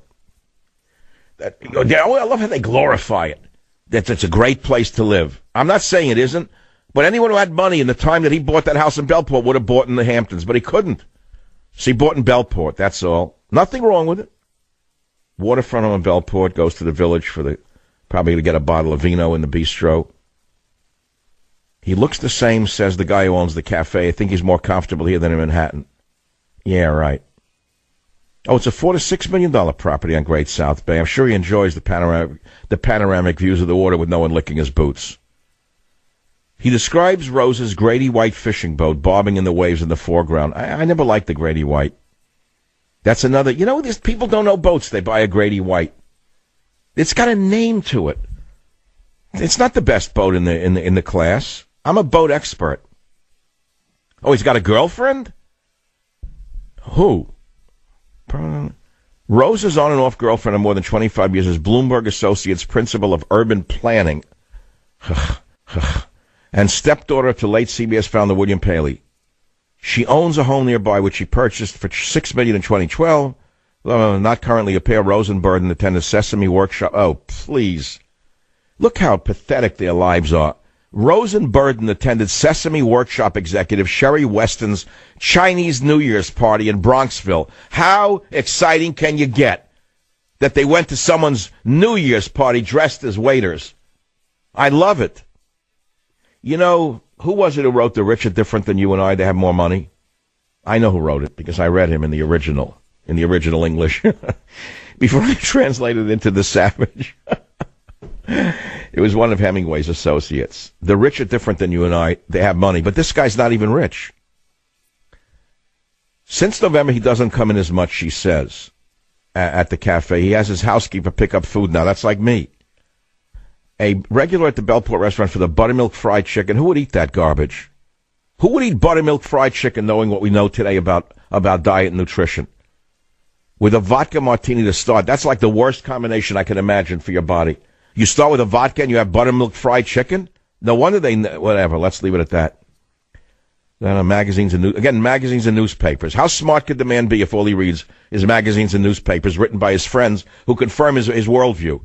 I love how they glorify it. That it's a great place to live. I'm not saying it isn't, but anyone who had money in the time that he bought that house in Bellport would have bought in the Hamptons, but he couldn't. So he bought in Bellport, that's all. Nothing wrong with it. Waterfront on Bellport, goes to the village probably to get a bottle of vino in the bistro. He looks the same, says the guy who owns the cafe. I think he's more comfortable here than in Manhattan. Yeah, right. Oh, it's a $4 to $6 million property on Great South Bay. I'm sure he enjoys the panoramic views of the water with no one licking his boots. He describes Rose's Grady White fishing boat bobbing in the waves in the foreground. I never liked the Grady White. That's another. These people don't know boats. They buy a Grady White. It's got a name to it. It's not the best boat in the class. I'm a boat expert. Oh, he's got a girlfriend? Who? Rose's on and off girlfriend of more than 25 years is Bloomberg Associates Principal of Urban Planning. And stepdaughter to late CBS founder William Paley. She owns a home nearby which she purchased for $6 million in 2012. Not currently a pair. Rose and Burden attend a Sesame workshop. Oh, please. Look how pathetic their lives are. Rose and Burden attended Sesame Workshop executive Sherry Weston's Chinese New Year's party in Bronxville. How exciting can you get that they went to someone's New Year's party dressed as waiters? I love it. Who was it who wrote The Rich Are Different Than You and I? They have more money. I know who wrote it because I read him in the original English before I translated it into the Savage. It was one of Hemingway's associates. The rich are different than you and I. They have money, but this guy's not even rich. Since November, he doesn't come in as much, she says, at the cafe. He has his housekeeper pick up food now. That's like me. A regular at the Bellport restaurant for the buttermilk fried chicken. Who would eat that garbage? Who would eat buttermilk fried chicken knowing what we know today about diet and nutrition? With a vodka martini to start. That's like the worst combination I can imagine for your body. You start with a vodka and you have buttermilk fried chicken? No wonder whatever, let's leave it at that. Magazines and newspapers. How smart could the man be if all he reads is magazines and newspapers written by his friends who confirm his worldview?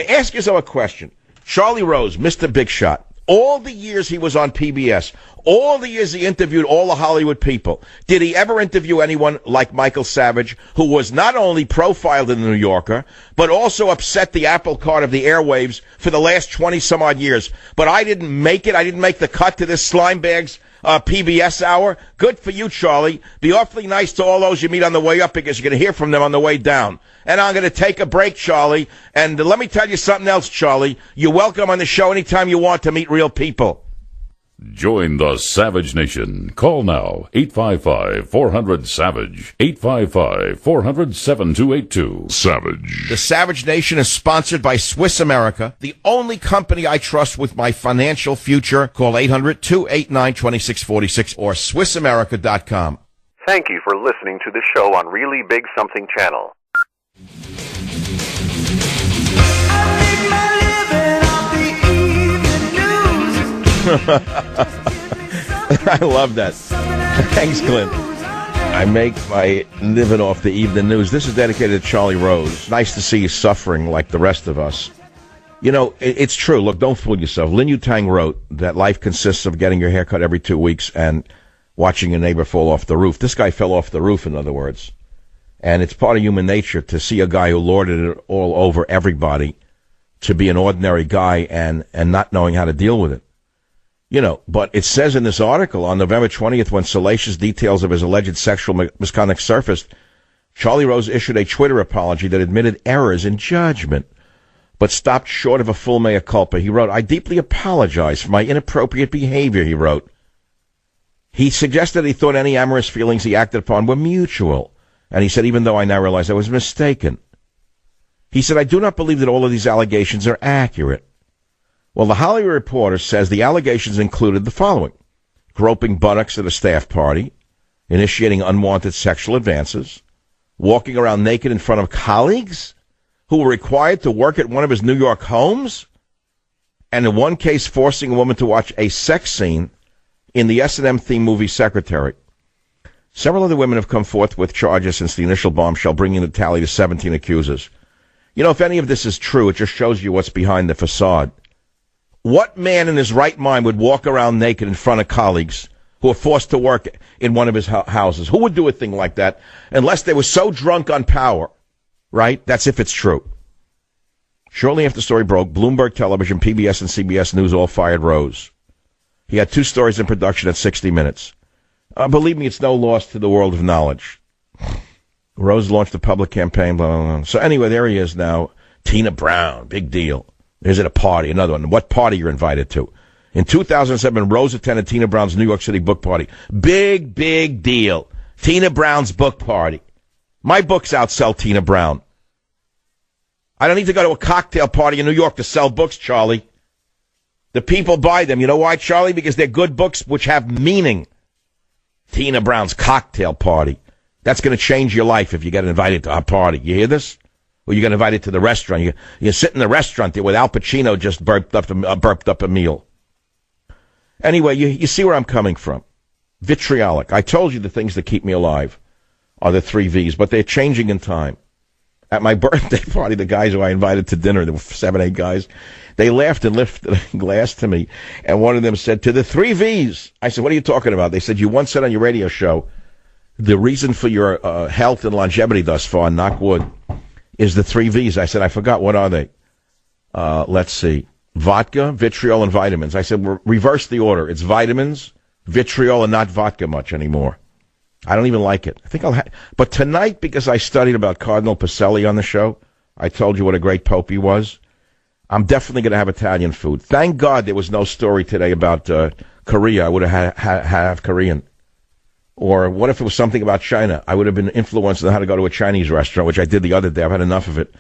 Ask yourself a question. Charlie Rose, Mr. Big Shot, all the years he was on PBS, all the years he interviewed all the Hollywood people, did he ever interview anyone like Michael Savage, who was not only profiled in the New Yorker, but also upset the apple cart of the airwaves for the last 20-some-odd years? But I didn't make it. I didn't make the cut to this Slimebag's PBS hour. Good for you, Charlie. Be awfully nice to all those you meet on the way up because you're going to hear from them on the way down. And I'm going to take a break, Charlie. And let me tell you something else, Charlie. You're welcome on the show anytime you want to meet real people. Join the Savage Nation. Call now, 855-400-SAVAGE, 855-400-7282. Savage. The Savage Nation is sponsored by Swiss America, the only company I trust with my financial future. Call 800-289-2646 or SwissAmerica.com. Thank you for listening to the show on Really Big Something Channel. I love that. Thanks, Clint. I make my living off the evening news. This is dedicated to Charlie Rose. Nice to see you suffering like the rest of us. You know, it's true. Look, don't fool yourself. Lin Yutang wrote that life consists of getting your hair cut every 2 weeks and watching your neighbor fall off the roof. This guy fell off the roof, in other words. And it's part of human nature to see a guy who lorded it all over everybody to be an ordinary guy and not knowing how to deal with it. You know, but it says in this article, on November 20th, when salacious details of his alleged sexual misconduct surfaced, Charlie Rose issued a Twitter apology that admitted errors in judgment, but stopped short of a full mea culpa. He wrote, "I deeply apologize for my inappropriate behavior," he wrote. He suggested he thought any amorous feelings he acted upon were mutual, and he said, even though I now realize I was mistaken. He said, "I do not believe that all of these allegations are accurate." Well, the Hollywood Reporter says the allegations included the following: groping buttocks at a staff party, initiating unwanted sexual advances, walking around naked in front of colleagues who were required to work at one of his New York homes, and in one case forcing a woman to watch a sex scene in the S&M theme movie Secretary. Several other women have come forth with charges since the initial bombshell, bringing the tally to 17 accusers. You know, if any of this is true, it just shows you what's behind the facade. What man in his right mind would walk around naked in front of colleagues who are forced to work in one of his houses? Who would do a thing like that unless they were so drunk on power, right? That's if it's true. Shortly after the story broke, Bloomberg Television, PBS, and CBS News all fired Rose. He had 2 stories in production at 60 Minutes. Believe me, it's no loss to the world of knowledge. Rose launched a public campaign, blah, blah, blah. So anyway, there he is now. Tina Brown, big deal. Is it a party? Another one. What party you're invited to? In 2007, Rose attended Tina Brown's New York City book party. Big, big deal. Tina Brown's book party. My books outsell Tina Brown. I don't need to go to a cocktail party in New York to sell books, Charlie. The people buy them. You know why, Charlie? Because they're good books which have meaning. Tina Brown's cocktail party. That's going to change your life if you get invited to a party. You hear this? Or you get invited to the restaurant. You sit in the restaurant there with Al Pacino just burped up a meal. Anyway, you see where I'm coming from. Vitriolic. I told you the things that keep me alive are the 3 V's, but they're changing in time. At my birthday party, the guys who I invited to dinner, there were 7, 8 guys, they laughed and lifted a glass to me, and one of them said, "To the 3 V's. I said, "What are you talking about?" They said, "You once said on your radio show, the reason for your health and longevity thus far, knock wood, is the 3 V's. I said, "I forgot. What are they?" Let's see. Vodka, vitriol, and vitamins. I said, reverse the order. It's vitamins, vitriol, and not vodka much anymore. I don't even like it. I think but tonight, because I studied about Cardinal Pacelli on the show, I told you what a great pope he was. I'm definitely going to have Italian food. Thank God there was no story today about Korea. I would have Korean. Or what if it was something about China? I would have been influenced on how to go to a Chinese restaurant, which I did the other day. I've had enough of it.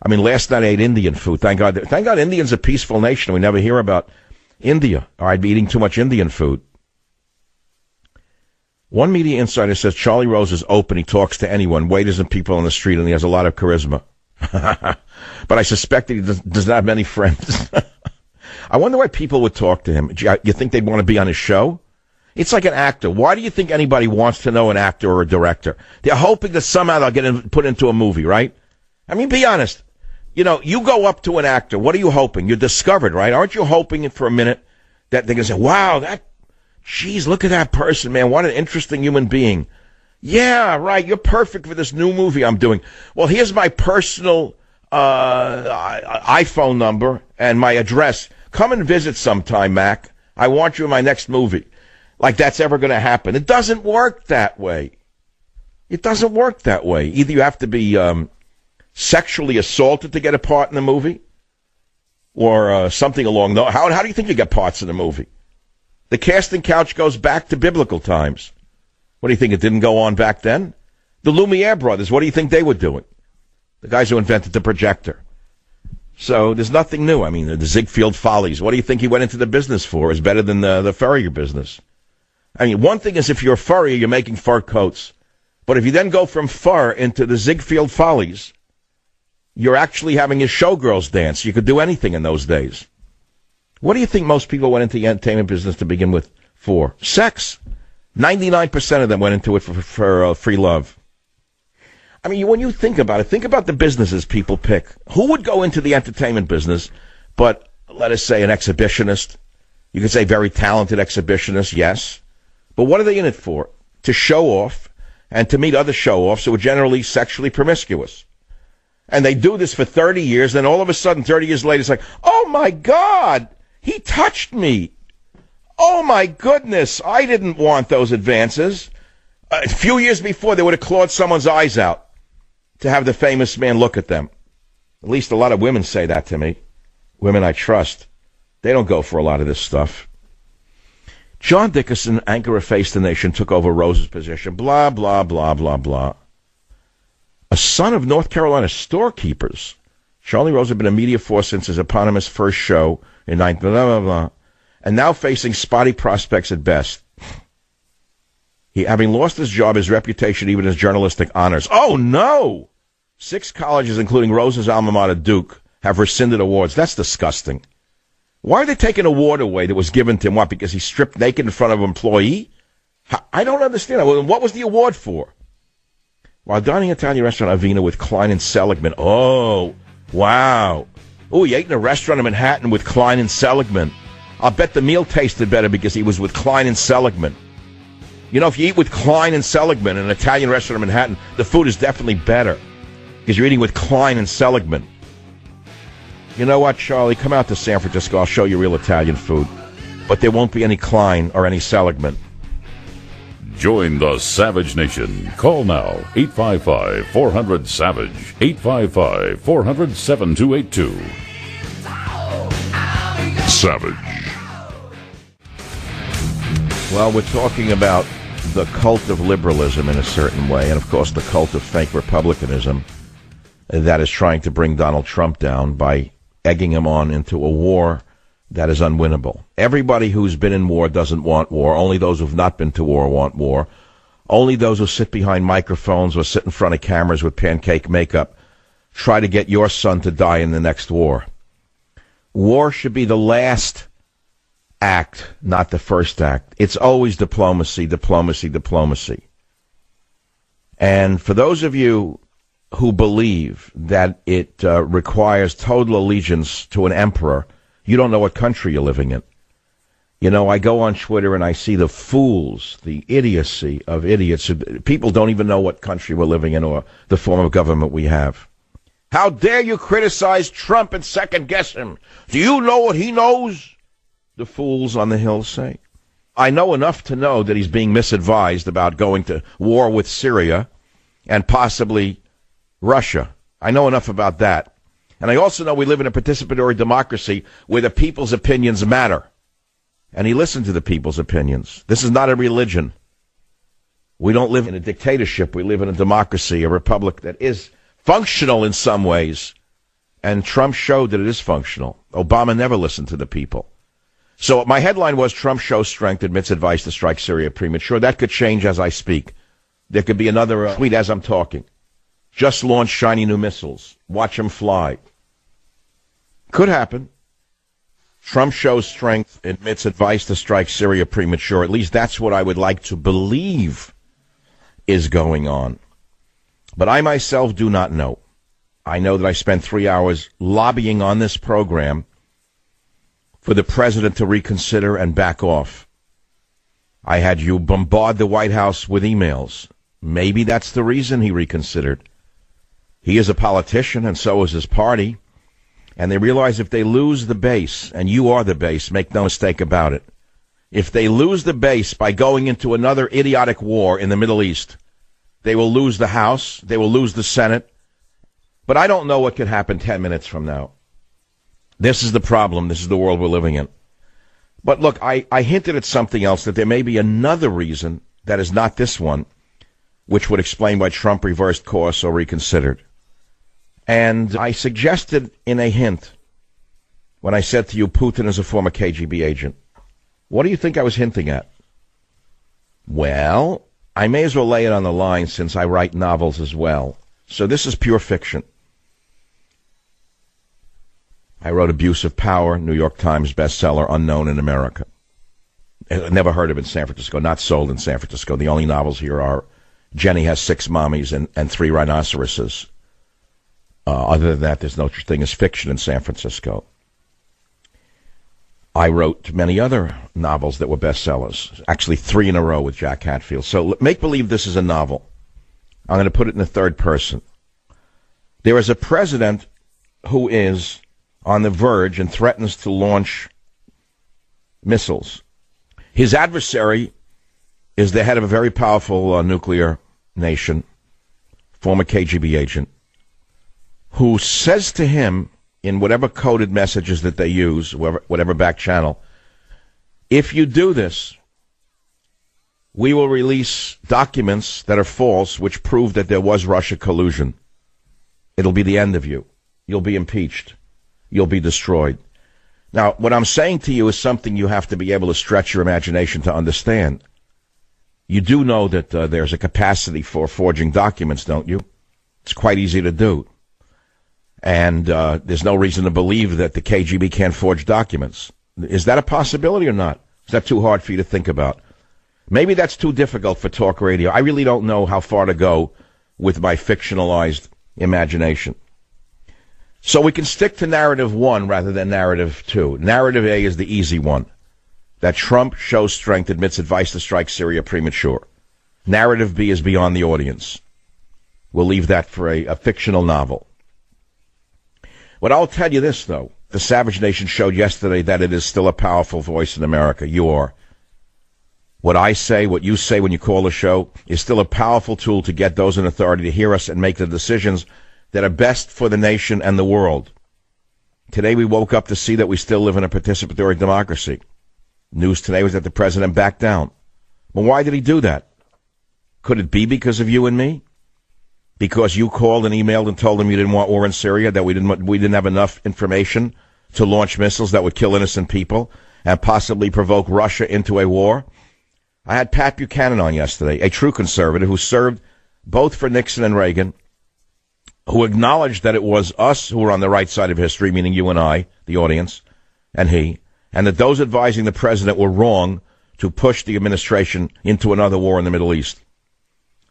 I mean, last night I ate Indian food. Thank God India's a peaceful nation. We never hear about India, or I'd be eating too much Indian food. One media insider says Charlie Rose is open. He talks to anyone, waiters and people on the street, and he has a lot of charisma. But I suspect that he does not have many friends. I wonder why people would talk to him. You think they'd want to be on his show? It's like an actor. Why do you think anybody wants to know an actor or a director? They're hoping that somehow they'll get put into a movie, right? I mean, be honest. You know, you go up to an actor. What are you hoping? You're discovered, right? Aren't you hoping for a minute that they're going to say, wow, geez, look at that person, man. What an interesting human being. Yeah, right. You're perfect for this new movie I'm doing. Well, here's my personal iPhone number and my address. Come and visit sometime, Mac. I want you in my next movie. Like that's ever going to happen. It doesn't work that way. It doesn't work that way. Either you have to be sexually assaulted to get a part in the movie, or something along those. How do you think you get parts in the movie? The casting couch goes back to biblical times. What do you think? It didn't go on back then? The Lumiere brothers, what do you think they were doing? The guys who invented the projector. So there's nothing new. I mean, the Ziegfeld Follies, what do you think he went into the business for? Is better than the furrier business. I mean, one thing is if you're a furrier, you're making fur coats. But if you then go from fur into the Ziegfeld Follies, you're actually having a showgirls dance. You could do anything in those days. What do you think most people went into the entertainment business to begin with for? Sex. 99% of them went into it for free love. I mean, when you think about it, think about the businesses people pick. Who would go into the entertainment business but, let us say, an exhibitionist? You could say very talented exhibitionist, yes. But what are they in it for? To show off and to meet other show-offs who are generally sexually promiscuous. And they do this for 30 years, then all of a sudden, 30 years later, it's like, oh, my God, he touched me. Oh, my goodness, I didn't want those advances. A few years before, they would have clawed someone's eyes out to have the famous man look at them. At least a lot of women say that to me. Women I trust. They don't go for a lot of this stuff. John Dickerson, anchor of Face the Nation, took over Rose's position. Blah, blah, blah, blah, blah. A son of North Carolina storekeepers. Charlie Rose had been a media force since his eponymous first show in 19... blah, blah, blah, and now facing spotty prospects at best. He, having lost his job, his reputation, even his journalistic honors. Oh, no! 6 colleges, including Rose's alma mater, Duke, have rescinded awards. That's disgusting. Why are they taking an award away that was given to him? What, because he stripped naked in front of an employee? I don't understand. What was the award for? While dining at Italian restaurant Avena with Klein and Seligman. Oh, wow. Oh, he ate in a restaurant in Manhattan with Klein and Seligman. I'll bet the meal tasted better because he was with Klein and Seligman. You know, if you eat with Klein and Seligman in an Italian restaurant in Manhattan, the food is definitely better because you're eating with Klein and Seligman. You know what, Charlie? Come out to San Francisco. I'll show you real Italian food. But there won't be any Klein or any Seligman. Join the Savage Nation. Call now, 855-400-SAVAGE, 855-400-7282. Savage. Well, we're talking about the cult of liberalism in a certain way, and of course the cult of fake republicanism that is trying to bring Donald Trump down by egging him on into a war that is unwinnable. Everybody who's been in war doesn't want war. Only those who've not been to war want war. Only those who sit behind microphones or sit in front of cameras with pancake makeup try to get your son to die in the next war. War should be the last act, not the first act. It's always diplomacy, diplomacy, diplomacy. And for those of you who believe that it requires total allegiance to an emperor, you don't know what country you're living in. You know, I go on Twitter and I see the fools, the idiocy of idiots. People don't even know what country we're living in or the form of government we have. How dare you criticize Trump and second-guess him? Do you know what he knows? The fools on the Hill say. I know enough to know that he's being misadvised about going to war with Syria and possibly Russia. I know enough about that. And I also know we live in a participatory democracy where the people's opinions matter. And he listened to the people's opinions. This is not a religion. We don't live in a dictatorship. We live in a democracy, a republic that is functional in some ways. And Trump showed that it is functional. Obama never listened to the people. So my headline was, Trump shows strength, admits advice to strike Syria premature. That could change as I speak. There could be another tweet as I'm talking. Just launched shiny new missiles. Watch them fly. Could happen. Trump shows strength, admits advice to strike Syria premature. At least that's what I would like to believe is going on. But I myself do not know. I know that I spent 3 hours lobbying on this program for the president to reconsider and back off. I had you bombard the White House with emails. Maybe that's the reason he reconsidered. He is a politician, and so is his party. And they realize if they lose the base, and you are the base, make no mistake about it, if they lose the base by going into another idiotic war in the Middle East, they will lose the House, they will lose the Senate. But I don't know what could happen 10 minutes from now. This is the problem. This is the world we're living in. But look, I hinted at something else, that there may be another reason that is not this one, which would explain why Trump reversed course or reconsidered. And I suggested in a hint, when I said to you, Putin is a former KGB agent. What do you think I was hinting at? Well, I may as well lay it on the line since I write novels as well. So this is pure fiction. I wrote Abuse of Power, New York Times bestseller, unknown in America. Never heard of it in San Francisco, not sold in San Francisco. The only novels here are Jenny Has 6 Mommies and 3 Rhinoceroses. Other than that, there's no such thing as fiction in San Francisco. I wrote many other novels that were bestsellers, actually 3 in a row with Jack Hatfield. So make believe this is a novel. I'm going to put it in the third person. There is a president who is on the verge and threatens to launch missiles. His adversary is the head of a very powerful nuclear nation, former KGB agent, who says to him, in whatever coded messages that they use, whatever back channel, if you do this, we will release documents that are false which prove that there was Russia collusion. It'll be the end of you. You'll be impeached. You'll be destroyed. Now, what I'm saying to you is something you have to be able to stretch your imagination to understand. You do know that there's a capacity for forging documents, don't you? It's quite easy to do. And there's no reason to believe that the KGB can't forge documents. Is that a possibility or not? Is that too hard for you to think about? Maybe that's too difficult for talk radio. I really don't know how far to go with my fictionalized imagination. So we can stick to narrative 1 rather than narrative 2. Narrative A is the easy one, that Trump shows strength, admits advice to strike Syria premature. Narrative B is beyond the audience. We'll leave that for a fictional novel. But I'll tell you this, though. The Savage Nation showed yesterday that it is still a powerful voice in America. You are. What I say, what you say when you call the show, is still a powerful tool to get those in authority to hear us and make the decisions that are best for the nation and the world. Today we woke up to see that we still live in a participatory democracy. News today was that the president backed down. Well, why did he do that? Could it be because of you and me? Because you called and emailed and told him you didn't want war in Syria, that we didn't have enough information to launch missiles that would kill innocent people and possibly provoke Russia into a war? I had Pat Buchanan on yesterday, a true conservative who served both for Nixon and Reagan, who acknowledged that it was us who were on the right side of history, meaning you and I, the audience, and he, and that those advising the president were wrong to push the administration into another war in the Middle East.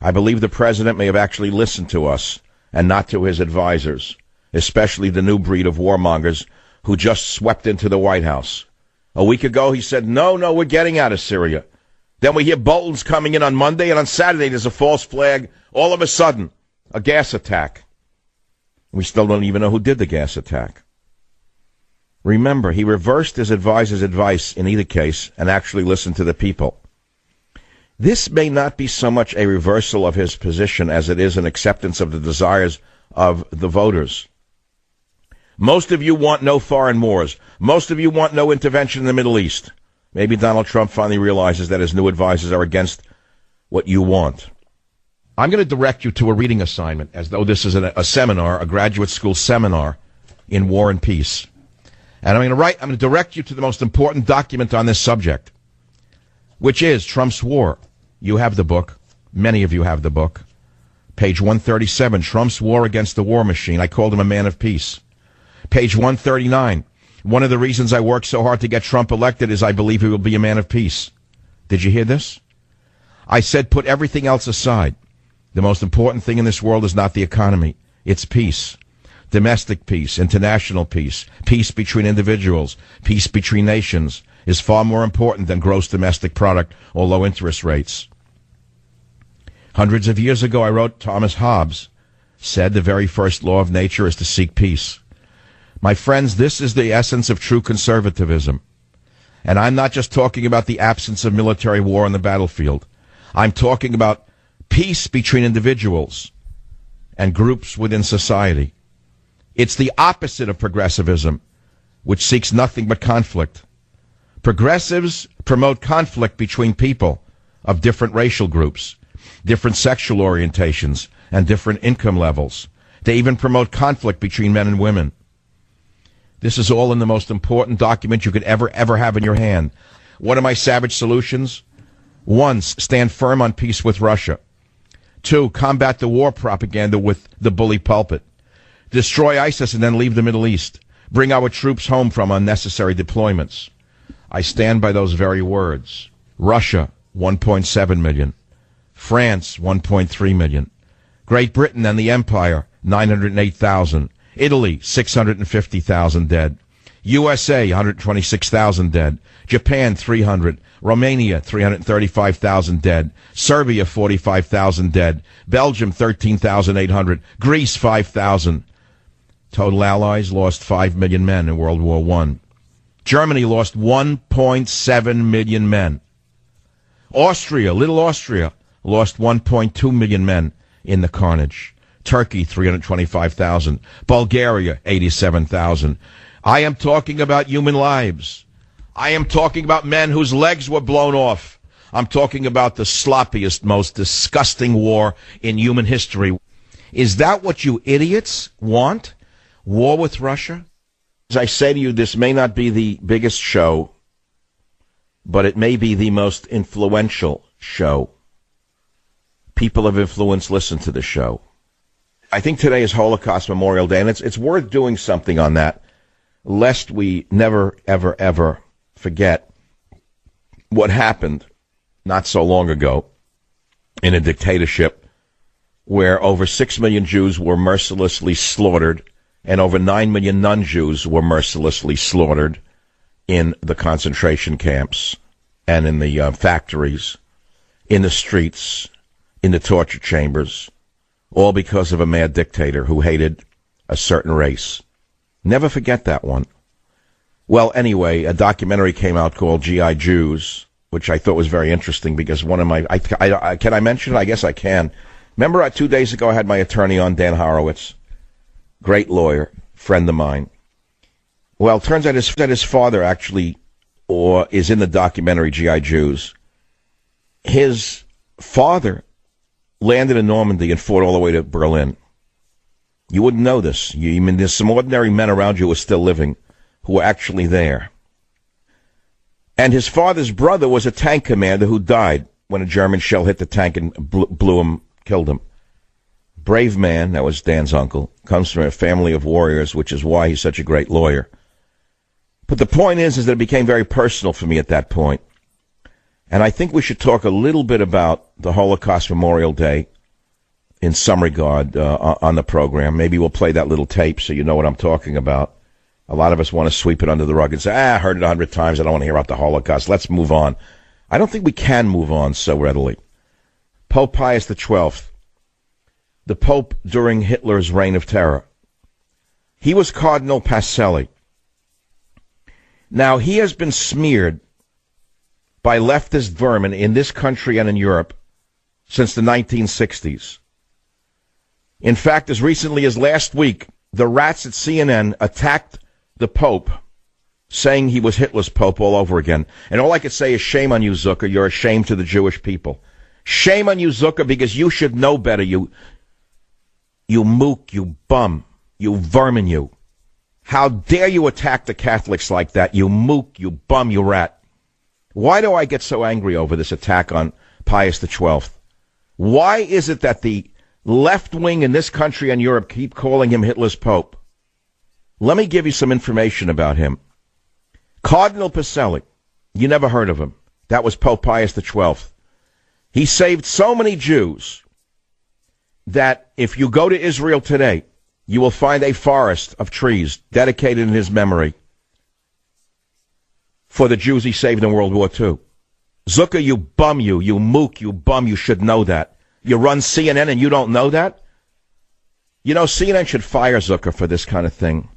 I believe the president may have actually listened to us and not to his advisors, especially the new breed of warmongers who just swept into the White House. A week ago, he said, no, we're getting out of Syria. Then we hear Bolton's coming in on Monday, and on Saturday there's a false flag. All of a sudden, a gas attack. We still don't even know who did the gas attack. Remember, he reversed his advisor's advice in either case and actually listened to the people. This may not be so much a reversal of his position as it is an acceptance of the desires of the voters. Most of you want no foreign wars. Most of you want no intervention in the Middle East. Maybe Donald Trump finally realizes that his new advisors are against what you want. I'm going to direct you to a reading assignment, as though this is a seminar, a graduate school seminar in War and Peace. And I'm going to direct you to the most important document on this subject, which is Trump's War. You have the book. Many of you have the book. Page 137, Trump's War Against the War Machine. I called him a man of peace. Page 139, one of the reasons I work so hard to get Trump elected is I believe he will be a man of peace. Did you hear this? I said put everything else aside. The most important thing in this world is not the economy. It's peace. Domestic peace, international peace, peace between individuals, peace between nations is far more important than gross domestic product or low interest rates. Hundreds of years ago, I wrote Thomas Hobbes said the very first law of nature is to seek peace. My friends, this is the essence of true conservatism. And I'm not just talking about the absence of military war on the battlefield. I'm talking about peace between individuals and groups within society. It's the opposite of progressivism, which seeks nothing but conflict. Progressives promote conflict between people of different racial groups, different sexual orientations, and different income levels. They even promote conflict between men and women. This is all in the most important document you could ever have in your hand. What are my savage solutions? 1, stand firm on peace with Russia. 2, combat the war propaganda with the bully pulpit. Destroy ISIS and then leave the Middle East. Bring our troops home from unnecessary deployments. I stand by those very words. Russia, 1.7 million. France, 1.3 million. Great Britain and the Empire, 908,000. Italy, 650,000 dead. USA, 126,000 dead. Japan, 300. Romania, 335,000 dead. Serbia, 45,000 dead. Belgium, 13,800. Greece, 5,000. Total allies lost 5 million men in World War I. Germany lost 1.7 million men. Austria, little Austria, lost 1.2 million men in the carnage. Turkey, 325,000. Bulgaria, 87,000. I am talking about human lives. I am talking about men whose legs were blown off. I'm talking about the sloppiest, most disgusting war in human history. Is that what you idiots want? War with Russia? As I say to you, this may not be the biggest show, but it may be the most influential show. People of influence listen to the show. I think today is Holocaust Memorial Day, and it's worth doing something on that, lest we never, ever, ever forget what happened not so long ago in a dictatorship where over 6 million Jews were mercilessly slaughtered and over 9 million non-Jews were mercilessly slaughtered in the concentration camps and in the factories, in the streets, in the torture chambers, all because of a mad dictator who hated a certain race. Never forget that one. Well, anyway, a documentary came out called G.I. Jews, which I thought was very interesting because one of my... can I mention it? I guess I can. Remember 2 days ago I had my attorney on, Dan Horowitz? Great lawyer, friend of mine. Well, it turns out his father actually is in the documentary G.I. Jews. His father landed in Normandy and fought all the way to Berlin. You wouldn't know this. There's some ordinary men around you who are still living who were actually there. And his father's brother was a tank commander who died when a German shell hit the tank and blew him, killed him. Brave man, that was Dan's uncle, comes from a family of warriors, which is why he's such a great lawyer. But the point is that it became very personal for me at that point. And I think we should talk a little bit about the Holocaust Memorial Day in some regard on the program. Maybe we'll play that little tape so you know what I'm talking about. A lot of us want to sweep it under the rug and say, I heard it 100 times, I don't want to hear about the Holocaust. Let's move on. I don't think we can move on so readily. Pope Pius XII, the Pope during Hitler's reign of terror. He was Cardinal Pacelli. Now, he has been smeared by leftist vermin in this country and in Europe since the 1960s. In fact, as recently as last week, the rats at CNN attacked the Pope, saying he was Hitler's Pope all over again. And all I could say is shame on you, Zucker. You're a shame to the Jewish people. Shame on you, Zucker, because you should know better, you mook, you bum, you vermin, you. How dare you attack the Catholics like that, you mook, you bum, you rat. Why do I get so angry over this attack on Pius XII? Why is it that the left wing in this country and Europe keep calling him Hitler's Pope? Let me give you some information about him. Cardinal Pacelli, you never heard of him. That was Pope Pius XII. He saved so many Jews that if you go to Israel today, you will find a forest of trees dedicated in his memory for the Jews he saved in World War II. Zucker, you bum, you mook, you bum, you should know that. You run CNN and you don't know that? You know, CNN should fire Zucker for this kind of thing.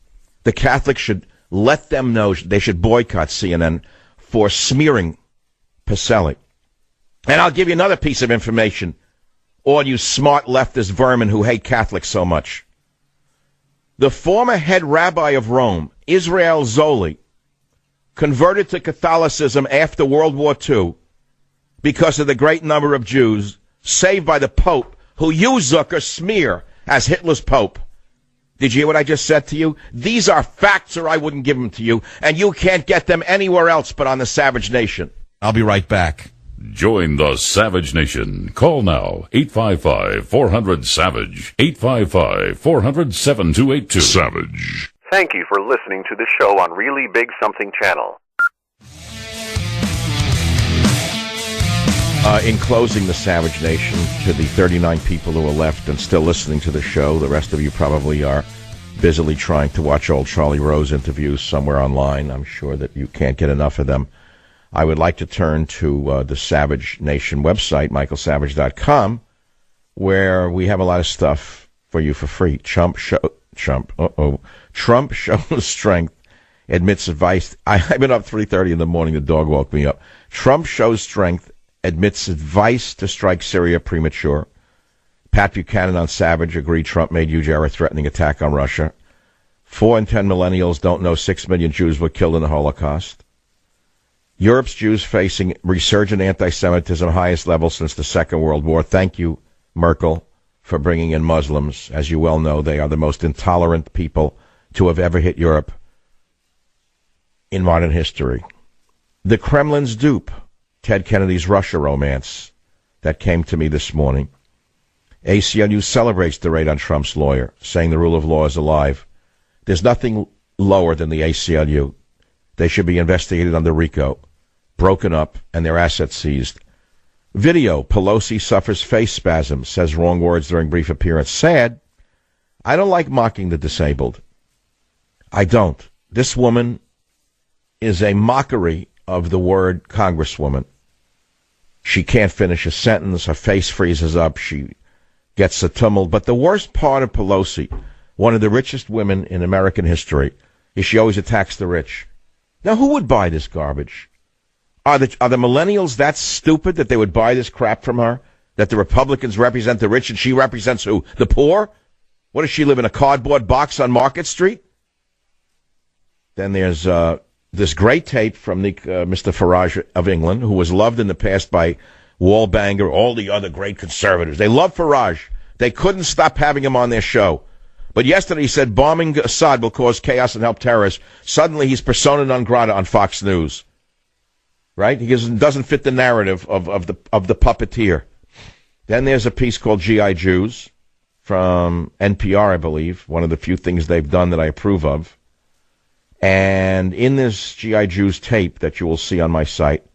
The Catholics should let them know they should boycott CNN for smearing Pacelli. And I'll give you another piece of information, all you smart leftist vermin who hate Catholics so much. The former head rabbi of Rome, Israel Zoli, converted to Catholicism after World War II because of the great number of Jews saved by the Pope, who you, Zucker, smear as Hitler's Pope. Did you hear what I just said to you? These are facts, or I wouldn't give them to you, and you can't get them anywhere else but on the Savage Nation. I'll be right back. Join the Savage Nation. Call now, 855-400-SAVAGE, 855-400-7282. Savage. Thank you for listening to the show on Really Big Something Channel. In closing, the Savage Nation, to the 39 people who are left and still listening to the show, the rest of you probably are busily trying to watch old Charlie Rose interviews somewhere online. I'm sure that you can't get enough of them. I would like to turn to the Savage Nation website, michaelsavage.com, where we have a lot of stuff for you for free. Trump shows strength, admits advice. I've been up 3:30 in the morning. The dog woke me up. Trump shows strength, admits advice to strike Syria premature. Pat Buchanan on Savage agreed Trump made huge error threatening attack on Russia. 4 in 10 millennials don't know 6 million Jews were killed in the Holocaust. Europe's Jews facing resurgent anti-Semitism, highest level since the Second World War. Thank you, Merkel, for bringing in Muslims. As you well know, they are the most intolerant people to have ever hit Europe in modern history. The Kremlin's dupe, Ted Kennedy's Russia romance, that came to me this morning. ACLU celebrates the raid on Trump's lawyer, saying the rule of law is alive. There's nothing lower than the ACLU. They should be investigated under RICO, broken up, and their assets seized. Video, Pelosi suffers face spasms, says wrong words during brief appearance. Sad. I don't like mocking the disabled. I don't. This woman is a mockery of the word Congresswoman. She can't finish a sentence. Her face freezes up. She gets a tumult. But the worst part of Pelosi, one of the richest women in American history, is she always attacks the rich. Now, who would buy this garbage? Are the millennials that stupid that they would buy this crap from her? That the Republicans represent the rich and she represents who? The poor? What does she live in, a cardboard box on Market Street? Then there's this great tape from Mr. Farage of England, who was loved in the past by Wallbanger, all the other great conservatives. They love Farage. They couldn't stop having him on their show. But yesterday he said bombing Assad will cause chaos and help terrorists. Suddenly he's persona non grata on Fox News. Right? He doesn't fit the narrative of the puppeteer. Then there's a piece called G.I. Jews from NPR, I believe, one of the few things they've done that I approve of. And in this G.I. Jews tape that you will see on my site,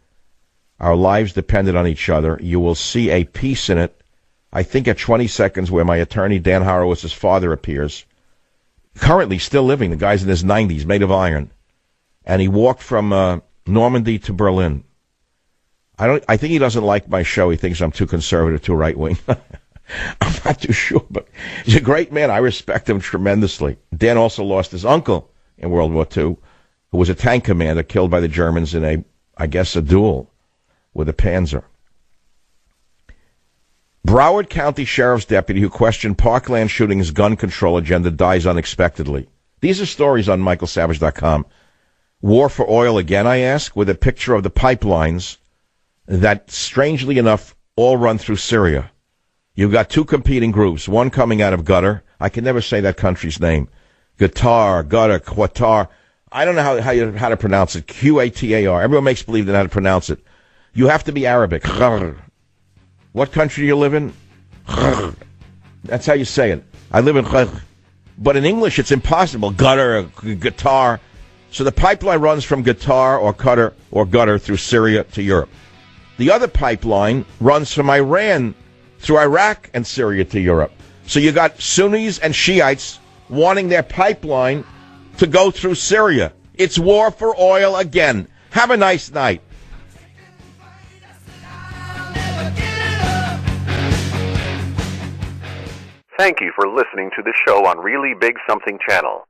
our lives depended on each other. You will see a piece in it, I think at 20 seconds, where my attorney, Dan Horowitz's father, appears. Currently still living. The guy's in his 90s, made of iron. And he walked from Normandy to Berlin. I think he doesn't like my show. He thinks I'm too conservative, too right-wing. I'm not too sure, but he's a great man. I respect him tremendously. Dan also lost his uncle in World War II, who was a tank commander killed by the Germans in a duel with a Panzer. Broward County Sheriff's deputy who questioned Parkland shooting's gun control agenda dies unexpectedly. These are stories on michaelsavage.com. War for oil again, I ask, with a picture of the pipelines that, strangely enough, all run through Syria. You've got two competing groups, one coming out of Qatar. I can never say that country's name. Qatar. I don't know how to pronounce it. Qatar. Everyone makes believe they know how to pronounce it. You have to be Arabic. What country do you live in? That's how you say it. I live in. But in English, it's impossible. Qatar. So the pipeline runs from Qatar or Qatar or Qatar through Syria to Europe. The other pipeline runs from Iran through Iraq and Syria to Europe. So you got Sunnis and Shiites wanting their pipeline to go through Syria. It's war for oil again. Have a nice night. Thank you for listening to the show on Really Big Something Channel.